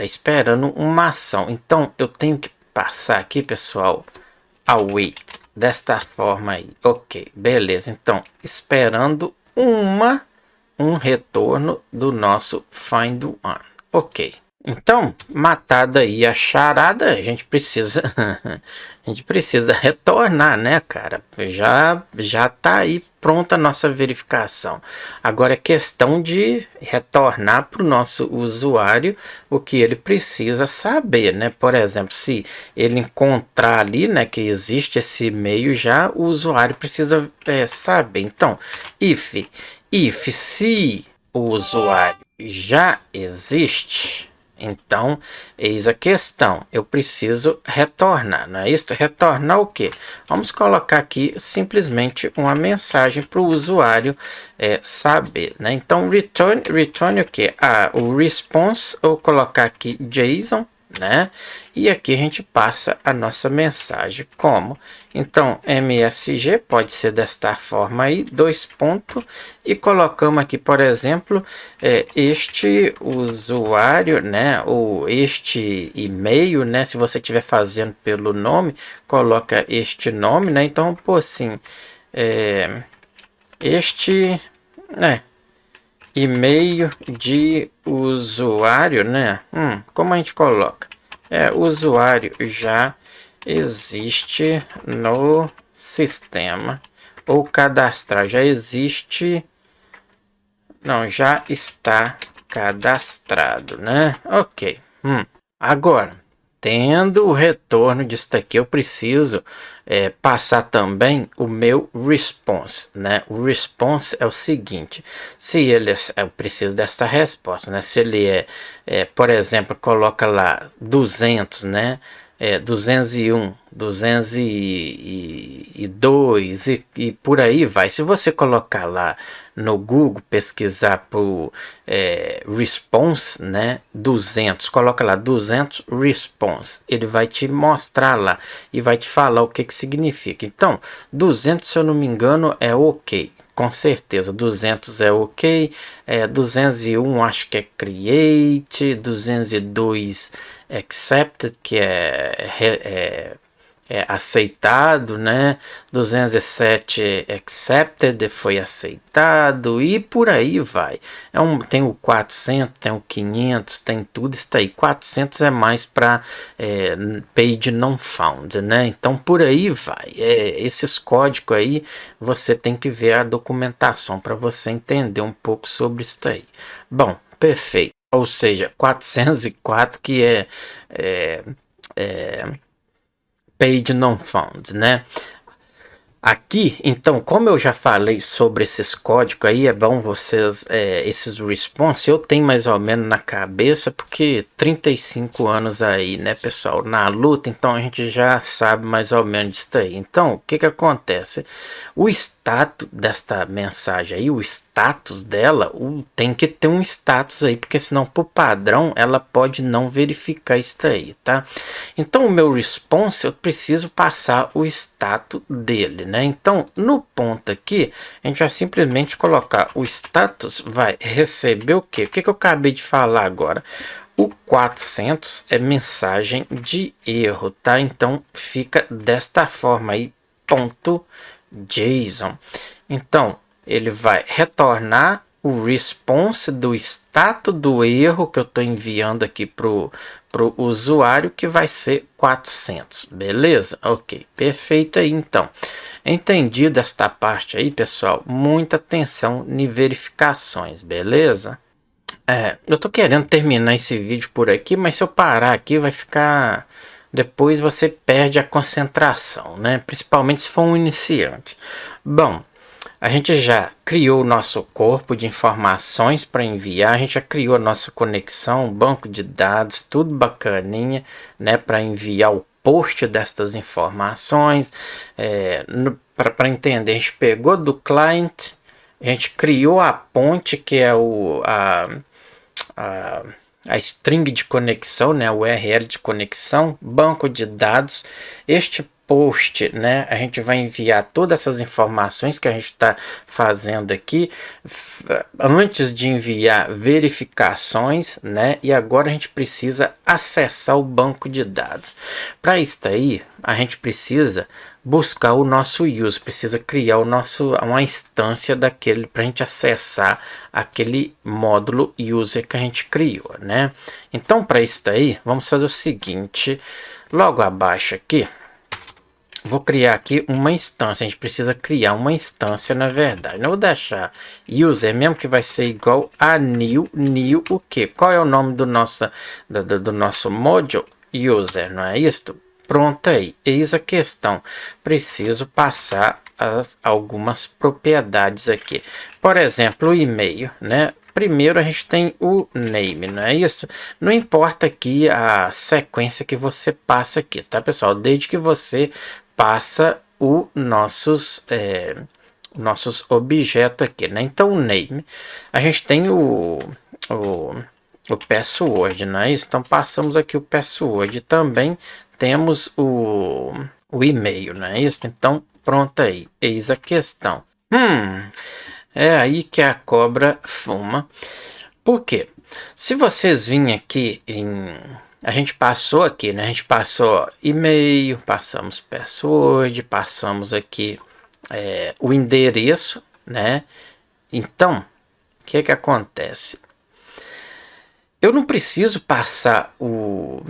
Speaker 1: esperando uma ação. Então, eu tenho que passar aqui, pessoal, await, desta forma aí. Ok, beleza. Então, esperando uma um retorno do nosso find one. Ok. Então, matada aí a charada, a gente precisa retornar, né, cara? Já tá aí pronta a nossa verificação. Agora é questão de retornar para o nosso usuário o que ele precisa saber, né? Por exemplo, se ele encontrar ali, né, que existe esse e-mail, já o usuário precisa saber. Então, if se o usuário já existe, então, eis a questão, eu preciso retornar, não é isso? Retornar o quê? Vamos colocar aqui simplesmente uma mensagem para o usuário saber, né? Então, return o quê? O response, ou colocar aqui JSON, né? E aqui a gente passa a nossa mensagem como? Então, MSG pode ser desta forma aí, dois pontos, e colocamos aqui, por exemplo, este usuário, né, ou este e-mail, né, se você estiver fazendo pelo nome, coloca este nome, né, então, pô, assim, este, né, e-mail de usuário, né, como a gente coloca? Usuário já existe no sistema, ou cadastrar, já existe, não, já está cadastrado, né? Ok. Agora, tendo o retorno disso aqui, eu preciso passar também o meu response, né? O response é o seguinte: se ele eu preciso dessa resposta, né? Se ele por exemplo, coloca lá 200, né? 201, 202 e por aí vai. Se você colocar lá no Google, pesquisar por response, né, 200, coloca lá 200 response, ele vai te mostrar lá e vai te falar o que significa. Então, 200, se eu não me engano, é ok. Com certeza, 200 é ok, 201 acho que é create, 202 accepted, que é aceitado, né? 207 accepted, foi aceitado, e por aí vai. Tem o 400, tem o 500, tem tudo isso aí. 400 é mais para page não found, né? Então por aí vai. Esses códigos aí você tem que ver a documentação para você entender um pouco sobre isso aí. Bom, perfeito. Ou seja, 404 que é page não found, né? Aqui, então, como eu já falei sobre esses códigos aí, é bom vocês, esses response, eu tenho mais ou menos na cabeça, porque 35 anos aí, né, pessoal, na luta, então a gente já sabe mais ou menos disso aí. Então, o que acontece? O status desta mensagem aí, o status dela, tem que ter um status aí, porque senão, por padrão, ela pode não verificar isso aí, tá? Então, o meu response, eu preciso passar o status dele, né? Então, no ponto aqui, a gente vai simplesmente colocar o status vai receber o quê? O que eu acabei de falar agora? O 400 é mensagem de erro, tá? Então, fica desta forma aí, ponto JSON. Então, ele vai retornar o response do status do erro que eu estou enviando aqui para o usuário, que vai ser 400, beleza? Ok, perfeito aí então. Entendido esta parte aí, pessoal, muita atenção em verificações, beleza? Eu tô querendo terminar esse vídeo por aqui, mas se eu parar aqui vai ficar... Depois você perde a concentração, né? Principalmente se for um iniciante. Bom, a gente já criou o nosso corpo de informações para enviar, a gente já criou a nossa conexão, banco de dados, tudo bacaninha, né? Para enviar o post destas informações. Para entender, a gente pegou do client, a gente criou a ponte, que é a string de conexão, né, o URL de conexão, banco de dados. Este post, né? A gente vai enviar todas essas informações que a gente está fazendo aqui antes de enviar verificações, né? E agora a gente precisa acessar o banco de dados. Para isso aí, a gente precisa buscar o nosso user, precisa criar uma instância daquele para a gente acessar aquele módulo user que a gente criou, né? Então, para isso aí, vamos fazer o seguinte: logo abaixo aqui, vou criar aqui uma instância. A gente precisa criar uma instância, na verdade. Não vou deixar user mesmo, que vai ser igual a new o que? Qual é o nome do nosso module? User, não é isso? Pronto aí. Eis a questão. Preciso passar algumas propriedades aqui. Por exemplo, o e-mail, né? Primeiro a gente tem o name, não é isso? Não importa aqui a sequência que você passa aqui, tá, pessoal? Desde que você passa nossos objetos aqui, né? Então, o name, a gente tem o password, não é isso? Então, passamos aqui o password. Também temos o e-mail, não é isso? Então, pronto aí. Eis a questão. É aí que a cobra fuma. Por quê? Se vocês virem aqui a gente passou aqui, né? A gente passou e-mail, passamos password, passamos aqui o endereço, né? Então, o que acontece? Eu não preciso passar o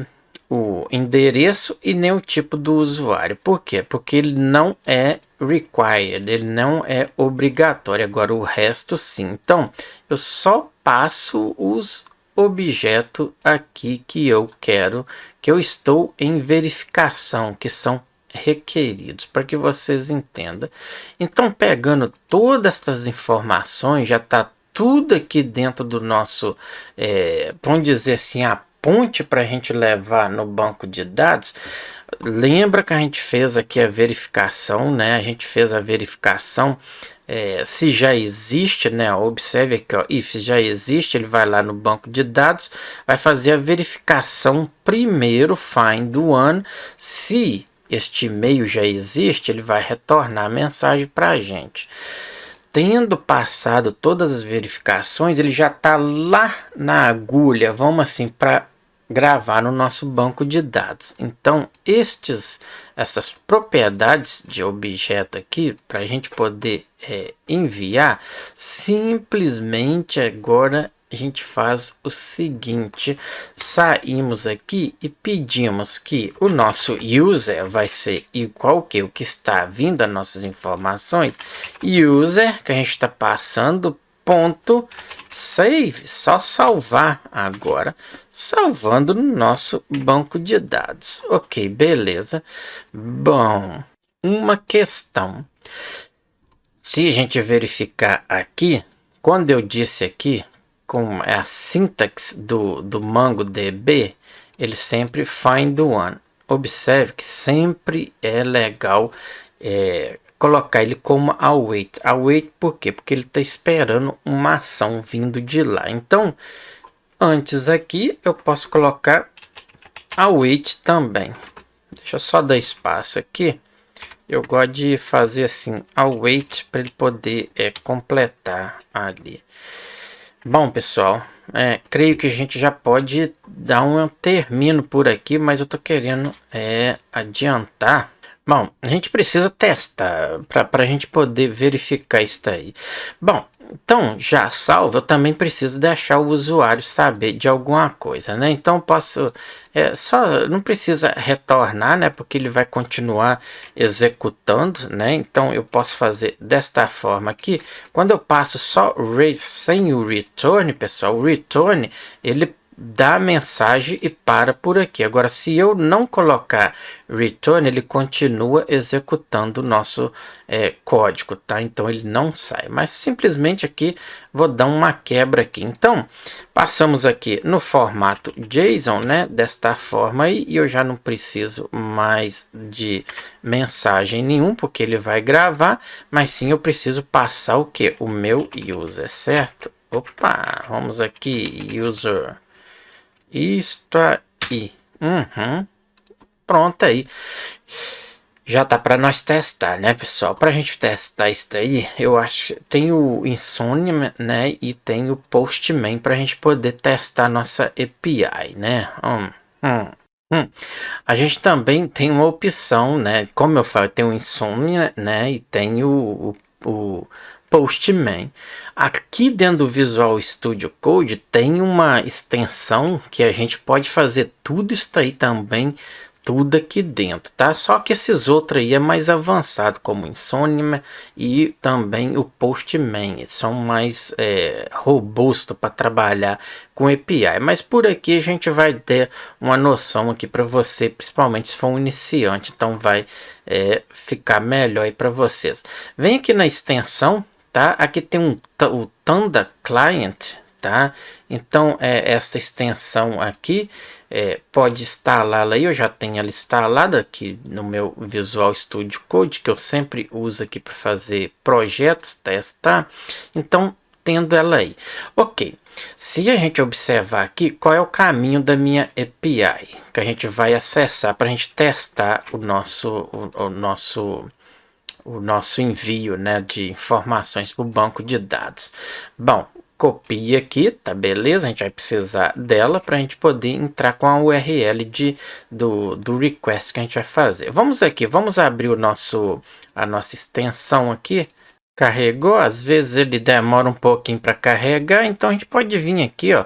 Speaker 1: endereço e nem o tipo do usuário. Por quê? Porque ele não é required, ele não é obrigatório. Agora o resto sim. Então, eu só passo os objetos aqui que eu quero, que eu estou em verificação, que são requeridos, para que vocês entendam. Então, pegando todas essas informações, já está tudo aqui dentro do nosso, vamos dizer assim, a ponte para a gente levar no banco de dados. Lembra que a gente fez aqui a verificação, né? A gente fez a verificação se já existe, né? Observe aqui, ó, if já existe, ele vai lá no banco de dados, vai fazer a verificação primeiro, find one. Se este e-mail já existe, ele vai retornar a mensagem para a gente. Tendo passado todas as verificações, ele já está lá na agulha, vamos assim, para gravar no nosso banco de dados. Então, essas propriedades de objeto aqui, para a gente poder enviar, simplesmente agora a gente faz o seguinte: saímos aqui e pedimos que o nosso user vai ser igual que o que está vindo as nossas informações, user, que a gente está passando, ponto save, só salvar agora, salvando no nosso banco de dados. Ok, beleza. Bom, uma questão. Se a gente verificar aqui, quando eu disse aqui, com a sintaxe do MongoDB, ele sempre find one. Observe que sempre é legal colocar ele como await. Await por quê? Porque ele está esperando uma ação vindo de lá. Então, antes aqui, eu posso colocar await também. Deixa eu só dar espaço aqui. Eu gosto de fazer assim, await, para ele poder completar ali. Bom, pessoal, creio que a gente já pode dar um termino por aqui, mas eu tô querendo adiantar. Bom, a gente precisa testar para a gente poder verificar isso aí. Bom, então já salvo, eu também preciso deixar o usuário saber de alguma coisa, né? Então posso, não precisa retornar, né? Porque ele vai continuar executando, né? Então eu posso fazer desta forma aqui. Quando eu passo só sem o return, pessoal, o return ele dá a mensagem e para por aqui. Agora, se eu não colocar return, ele continua executando o nosso código, tá? Então ele não sai, mas simplesmente aqui vou dar uma quebra aqui. Então passamos aqui no formato JSON, né? Desta forma aí, e eu já não preciso mais de mensagem nenhum, porque ele vai gravar, mas sim eu preciso passar o que? O meu user, certo? Opa, vamos aqui, user. Isto aí. Pronto aí. Já tá para nós testar, né, pessoal? Para a gente testar isso daí, eu acho que tem o Insomnia, né, e tem o Postman para a gente poder testar nossa API, né? Hum. A gente também tem uma opção, né? Como eu falei, tem o Insomnia, né, e tem o Postman. Aqui dentro do Visual Studio Code tem uma extensão que a gente pode fazer tudo isso aí também, tudo aqui dentro, tá? Só que esses outros aí é mais avançado, como o Insomnia e também o Postman. Eles são mais robustos para trabalhar com API. Mas por aqui a gente vai ter uma noção aqui para você, principalmente se for um iniciante. Então vai ficar melhor aí para vocês. Vem aqui na extensão, tá? Aqui tem o Tanda Client, tá? Então essa extensão aqui pode instalá-la aí. Eu já tenho ela instalada aqui no meu Visual Studio Code, que eu sempre uso aqui para fazer projetos, testar. Então tendo ela aí, ok. Se a gente observar aqui, qual é o caminho da minha API que a gente vai acessar para a gente testar o nosso envio, né, de informações para o banco de dados. Bom, copia aqui, tá beleza? A gente vai precisar dela para a gente poder entrar com a URL do request que a gente vai fazer. Vamos aqui, vamos abrir a nossa extensão aqui. Carregou, às vezes ele demora um pouquinho para carregar, então a gente pode vir aqui, ó,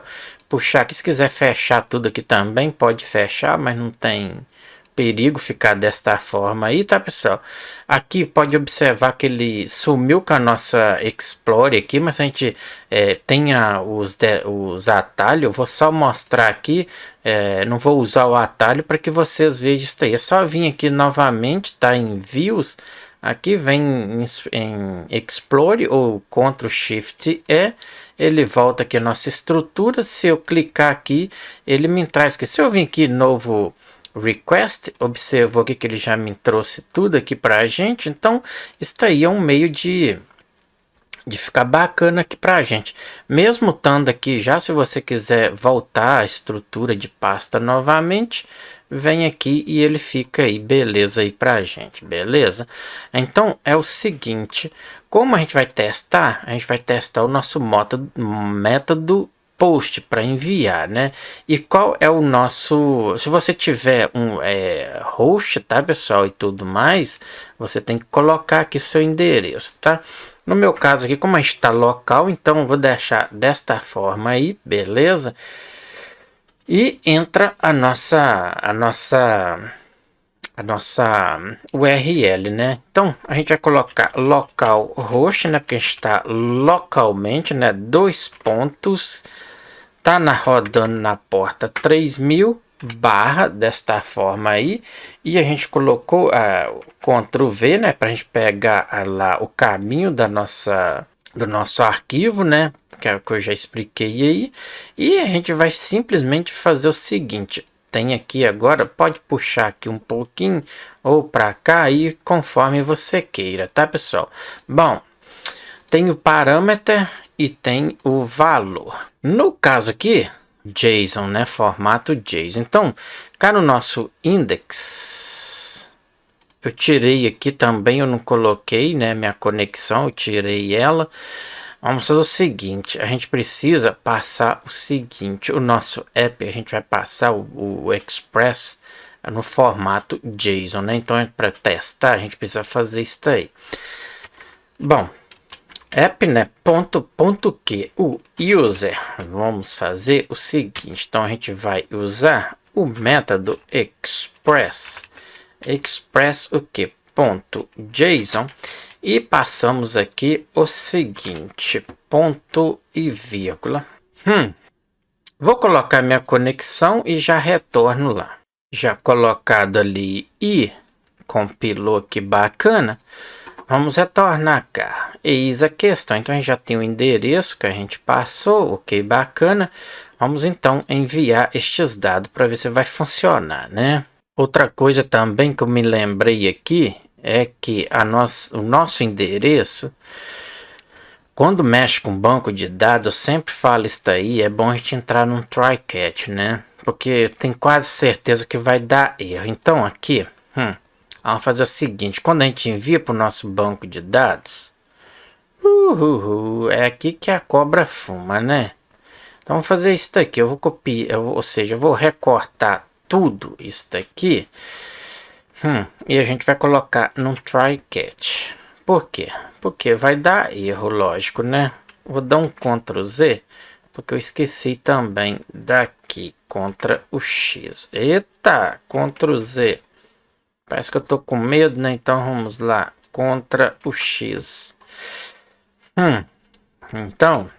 Speaker 1: puxar aqui. Se quiser fechar tudo aqui também, pode fechar, mas não tem perigo ficar desta forma aí, tá, pessoal? Aqui pode observar que ele sumiu com a nossa Explorer aqui, mas a gente tem os atalhos. Eu vou só mostrar aqui, não vou usar o atalho para que vocês vejam isso aí. É só vir aqui novamente, tá, em Views. Aqui vem em Explore ou Ctrl Shift E, ele volta aqui a nossa estrutura. Se eu clicar aqui, ele me traz aqui. Se eu vir aqui novo request, observou aqui que ele já me trouxe tudo aqui para a gente. Então, isso aí é um meio de ficar bacana aqui para a gente. Mesmo estando aqui já, se você quiser voltar à estrutura de pasta novamente, vem aqui e ele fica aí, beleza, aí pra gente, beleza? Então é o seguinte, como a gente vai testar o nosso método post para enviar, né? E qual é o nosso, se você tiver um host, tá, pessoal, e tudo mais, você tem que colocar aqui seu endereço, tá? No meu caso aqui, como a gente está local, então eu vou deixar desta forma aí, beleza? E entra a nossa URL, né? Então a gente vai colocar localhost, né? Porque a gente está localmente, né? 2 pontos, tá rodando na porta 3000 barra desta forma aí, e a gente colocou Ctrl V, né? Para a gente pegar lá o caminho do nosso arquivo, né? Que é o que eu já expliquei aí. E a gente vai simplesmente fazer o seguinte. Tem aqui agora, pode puxar aqui um pouquinho ou para cá aí, conforme você queira, tá, pessoal? Bom, tem o parâmetro e tem o valor. No caso aqui, JSON, né? Formato JSON. Então, cá no nosso index, eu tirei aqui também, eu não coloquei, né, minha conexão, eu tirei ela. Vamos fazer o seguinte, a gente precisa passar o seguinte, o nosso app, a gente vai passar o Express no formato JSON, né? Então, para testar, a gente precisa fazer isso aí. Bom, app, né? Ponto que o user, vamos fazer o seguinte, então a gente vai usar o método Express o que? Ponto JSON. E passamos aqui o seguinte, ponto e vírgula. Vou colocar minha conexão e já retorno lá. Já colocado ali e compilou, que bacana. Vamos retornar cá. Eis a questão. Então a gente já tem o endereço que a gente passou, ok, bacana. Vamos então enviar estes dados para ver se vai funcionar, né? Outra coisa também que eu me lembrei aqui é que o nosso endereço, quando mexe com banco de dados, eu sempre falo isso aí, é bom a gente entrar num try catch, né? Porque tem quase certeza que vai dar erro. Então aqui, Vamos fazer o seguinte, quando a gente envia para o nosso banco de dados, é aqui que a cobra fuma, né? Então vamos fazer isso daqui, eu vou copiar, ou seja, eu vou recortar tudo isso daqui, e a gente vai colocar num try catch. Por quê? Porque vai dar erro, lógico, né? Vou dar um Ctrl Z, porque eu esqueci também daqui, contra o X. Eita, Ctrl Z. Parece que eu tô com medo, né? Então vamos lá, contra o X. Então,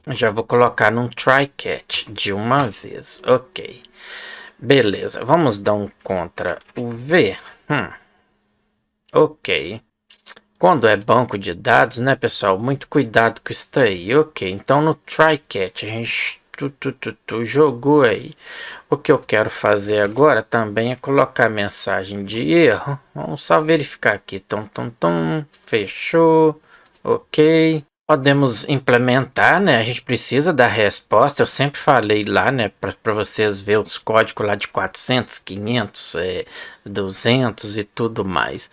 Speaker 1: já vou colocar num try catch de uma vez. Ok. Beleza, vamos dar um contra o V. Ok. Quando é banco de dados, né, pessoal? Muito cuidado com isso aí. Ok, então no try catch a gente jogou aí. O que eu quero fazer agora também é colocar mensagem de erro. Vamos só verificar aqui. Fechou. Ok. Podemos implementar, né? A gente precisa da resposta. Eu sempre falei lá, né? Para vocês ver os códigos lá de 400, 500, 200 e tudo mais.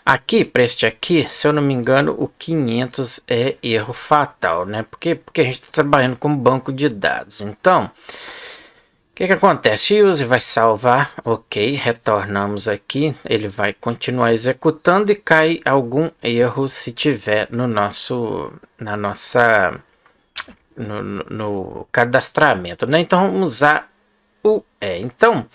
Speaker 1: Aqui, para este aqui, se eu não me engano, o 500 é erro fatal, né? Porque a gente está trabalhando com banco de dados. Então, o que acontece? Use vai salvar, ok, retornamos aqui, ele vai continuar executando e cai algum erro se tiver no cadastramento, né? Então vamos usar o então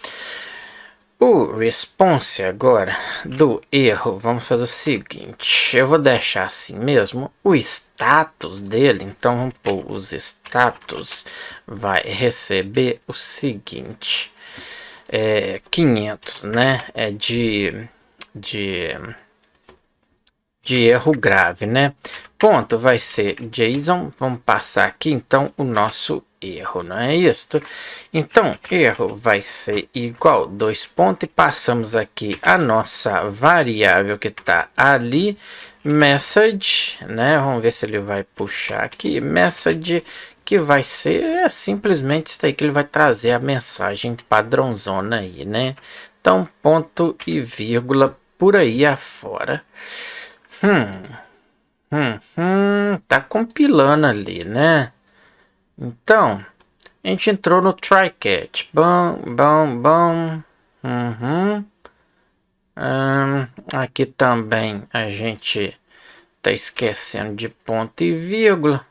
Speaker 1: o response agora do erro, vamos fazer o seguinte, eu vou deixar assim mesmo, o status dele, então vamos pôr os status, vai receber o seguinte, 500, né, de erro grave, né, ponto vai ser JSON, vamos passar aqui então o nosso erro, não é isso? Então, erro vai ser igual 2 pontos e passamos aqui a nossa variável que está ali, message, né? Vamos ver se ele vai puxar aqui, message, que vai ser simplesmente isso aí, que ele vai trazer a mensagem padrãozona aí, né? Então, ponto e vírgula por aí afora. Tá compilando ali, né? Então, a gente entrou no try catch. Bom. Aqui também a gente tá esquecendo de ponto e vírgula.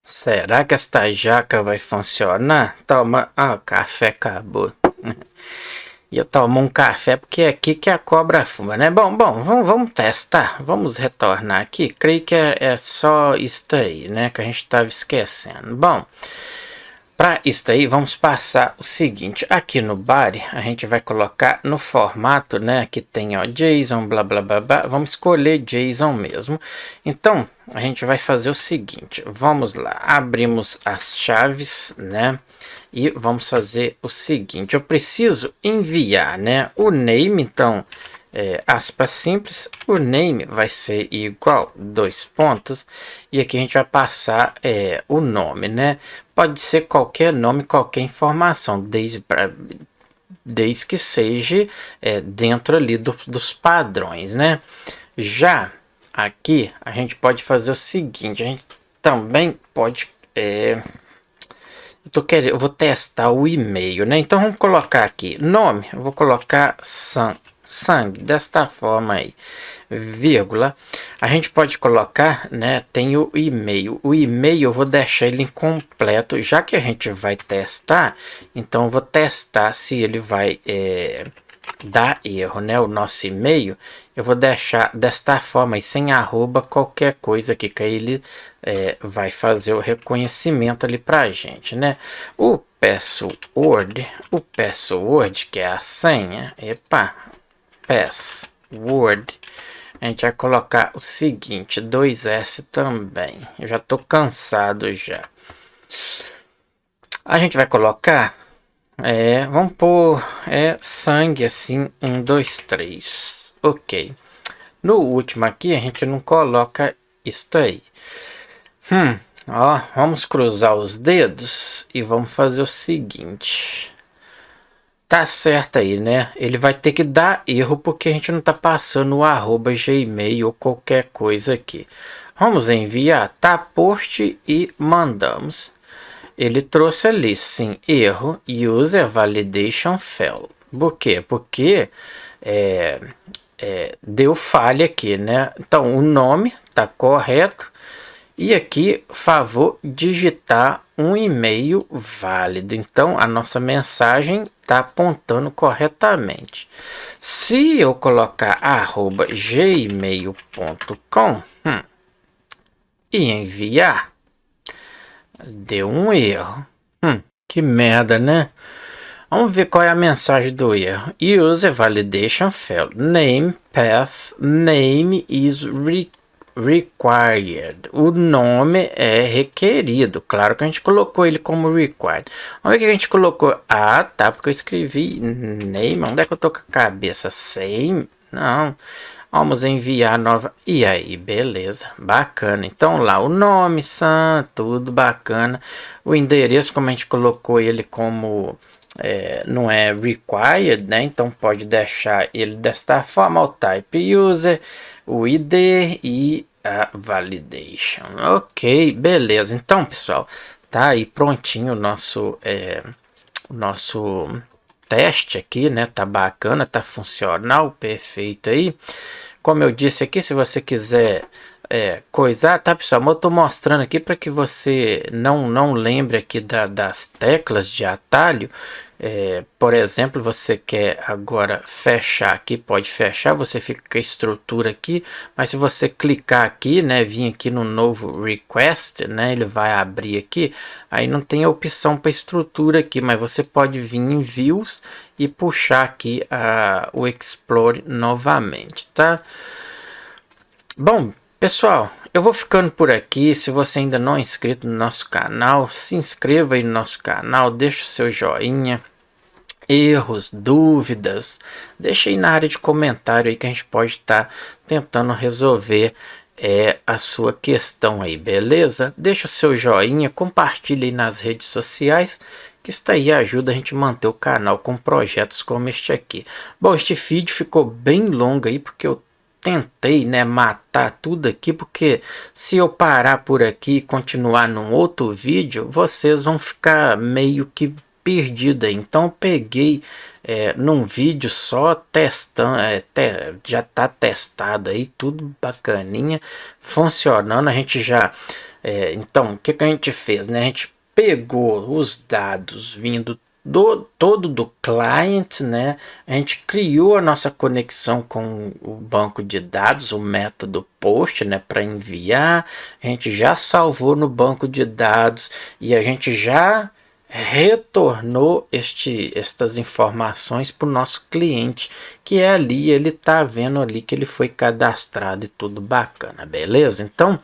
Speaker 1: Será que esta jaca vai funcionar? Toma. Ah, o café acabou. E eu tomo um café porque é aqui que a cobra fuma, né? Bom, vamos testar. Vamos retornar aqui. Creio que é só isso aí, né? Que a gente estava esquecendo. Bom, para isso aí, vamos passar o seguinte. Aqui no body, a gente vai colocar no formato, né? Que tem, ó, JSON, blá, blá, blá, blá. Vamos escolher JSON mesmo. Então, a gente vai fazer o seguinte. Vamos lá. Abrimos as chaves, né? E vamos fazer o seguinte, eu preciso enviar, né, o name, então, aspas simples, o name vai ser igual 2 pontos, e aqui a gente vai passar o nome, né, pode ser qualquer nome, qualquer informação, desde que seja dentro ali dos padrões, né. Já aqui a gente pode fazer o seguinte, a gente também pode... eu vou testar o e-mail, né? Então vamos colocar aqui nome, eu vou colocar sangue desta forma aí, vírgula. A gente pode colocar, né? Tem o e-mail. O e-mail eu vou deixar ele incompleto, já que a gente vai testar. Então eu vou testar se ele vai dar erro, né? O nosso e-mail eu vou deixar desta forma aí, sem arroba, qualquer coisa aqui que ele vai fazer o reconhecimento ali pra gente, né? O password, que é a senha, password, a gente vai colocar o seguinte, 2S também. Eu já tô cansado já. A gente vai colocar, vamos pôr sangue assim, 1, 2, 3. Ok. No último aqui a gente não coloca isso aí. Ó, vamos cruzar os dedos e vamos fazer o seguinte. Tá certo aí, né? Ele vai ter que dar erro porque a gente não tá passando o arroba Gmail ou qualquer coisa aqui. Vamos enviar, tá? Post e mandamos. Ele trouxe ali, sim, erro, user validation failed. Por quê? Porque deu falha aqui, né? Então, o nome tá correto. E aqui, favor digitar um e-mail válido. Então, a nossa mensagem está apontando corretamente. Se eu colocar @gmail.com e enviar, deu um erro. Que merda, né? Vamos ver qual é a mensagem do erro. User validation failed. Name path name is required. O nome é requerido. Claro que a gente colocou ele como required. Vamos ver o que a gente colocou. Ah, tá, porque eu escrevi name. Onde é que eu tô com a cabeça? Same? Não. Vamos enviar nova. E aí, beleza, bacana. Então lá o nome, tudo bacana. O endereço, como a gente colocou ele como não é required, né? Então pode deixar ele desta forma: o type user, o ID e a validation. Ok, beleza. Então, pessoal, tá aí prontinho o nosso teste aqui, né? Tá bacana, tá funcional, perfeito aí. Como eu disse aqui, se você quiser coisar, tá, pessoal? Eu tô mostrando aqui para que você não lembre aqui das teclas de atalho. Por exemplo, você quer agora fechar aqui, pode fechar, você fica com a estrutura aqui, mas se você clicar aqui, né, vir aqui no novo request, né, ele vai abrir aqui, aí não tem a opção para estrutura aqui, mas você pode vir em views e puxar aqui o Explore novamente, tá? Bom, pessoal, eu vou ficando por aqui. Se você ainda não é inscrito no nosso canal, se inscreva aí no nosso canal, deixa o seu joinha. Erros, dúvidas, deixa aí na área de comentário aí que a gente pode estar tentando resolver a sua questão aí, beleza? Deixa o seu joinha, compartilhe aí nas redes sociais, que isso aí ajuda a gente a manter o canal com projetos como este aqui. Bom, este vídeo ficou bem longo aí porque eu tentei, né, matar tudo aqui, porque se eu parar por aqui e continuar num outro vídeo, vocês vão ficar meio que perdida. Então eu peguei num vídeo só testando, já tá testado aí, tudo bacaninha, funcionando. A gente já então o que a gente fez, né? A gente pegou os dados vindo todo do client, né? A gente criou a nossa conexão com o banco de dados, o método post, né, para enviar. A gente já salvou no banco de dados e a gente já retornou estas informações para o nosso cliente, que é ali, ele tá vendo ali que ele foi cadastrado e tudo bacana, beleza? Então,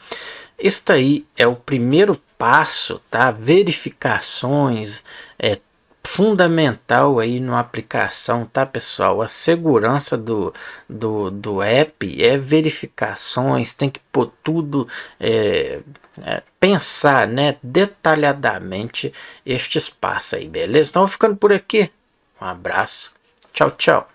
Speaker 1: isso aí é o primeiro passo, tá? Verificações fundamental aí numa aplicação, tá, pessoal? A segurança do app é verificações, tem que pôr tudo, pensar, né, detalhadamente estes passos aí, beleza? Então, vou ficando por aqui. Um abraço. Tchau, tchau.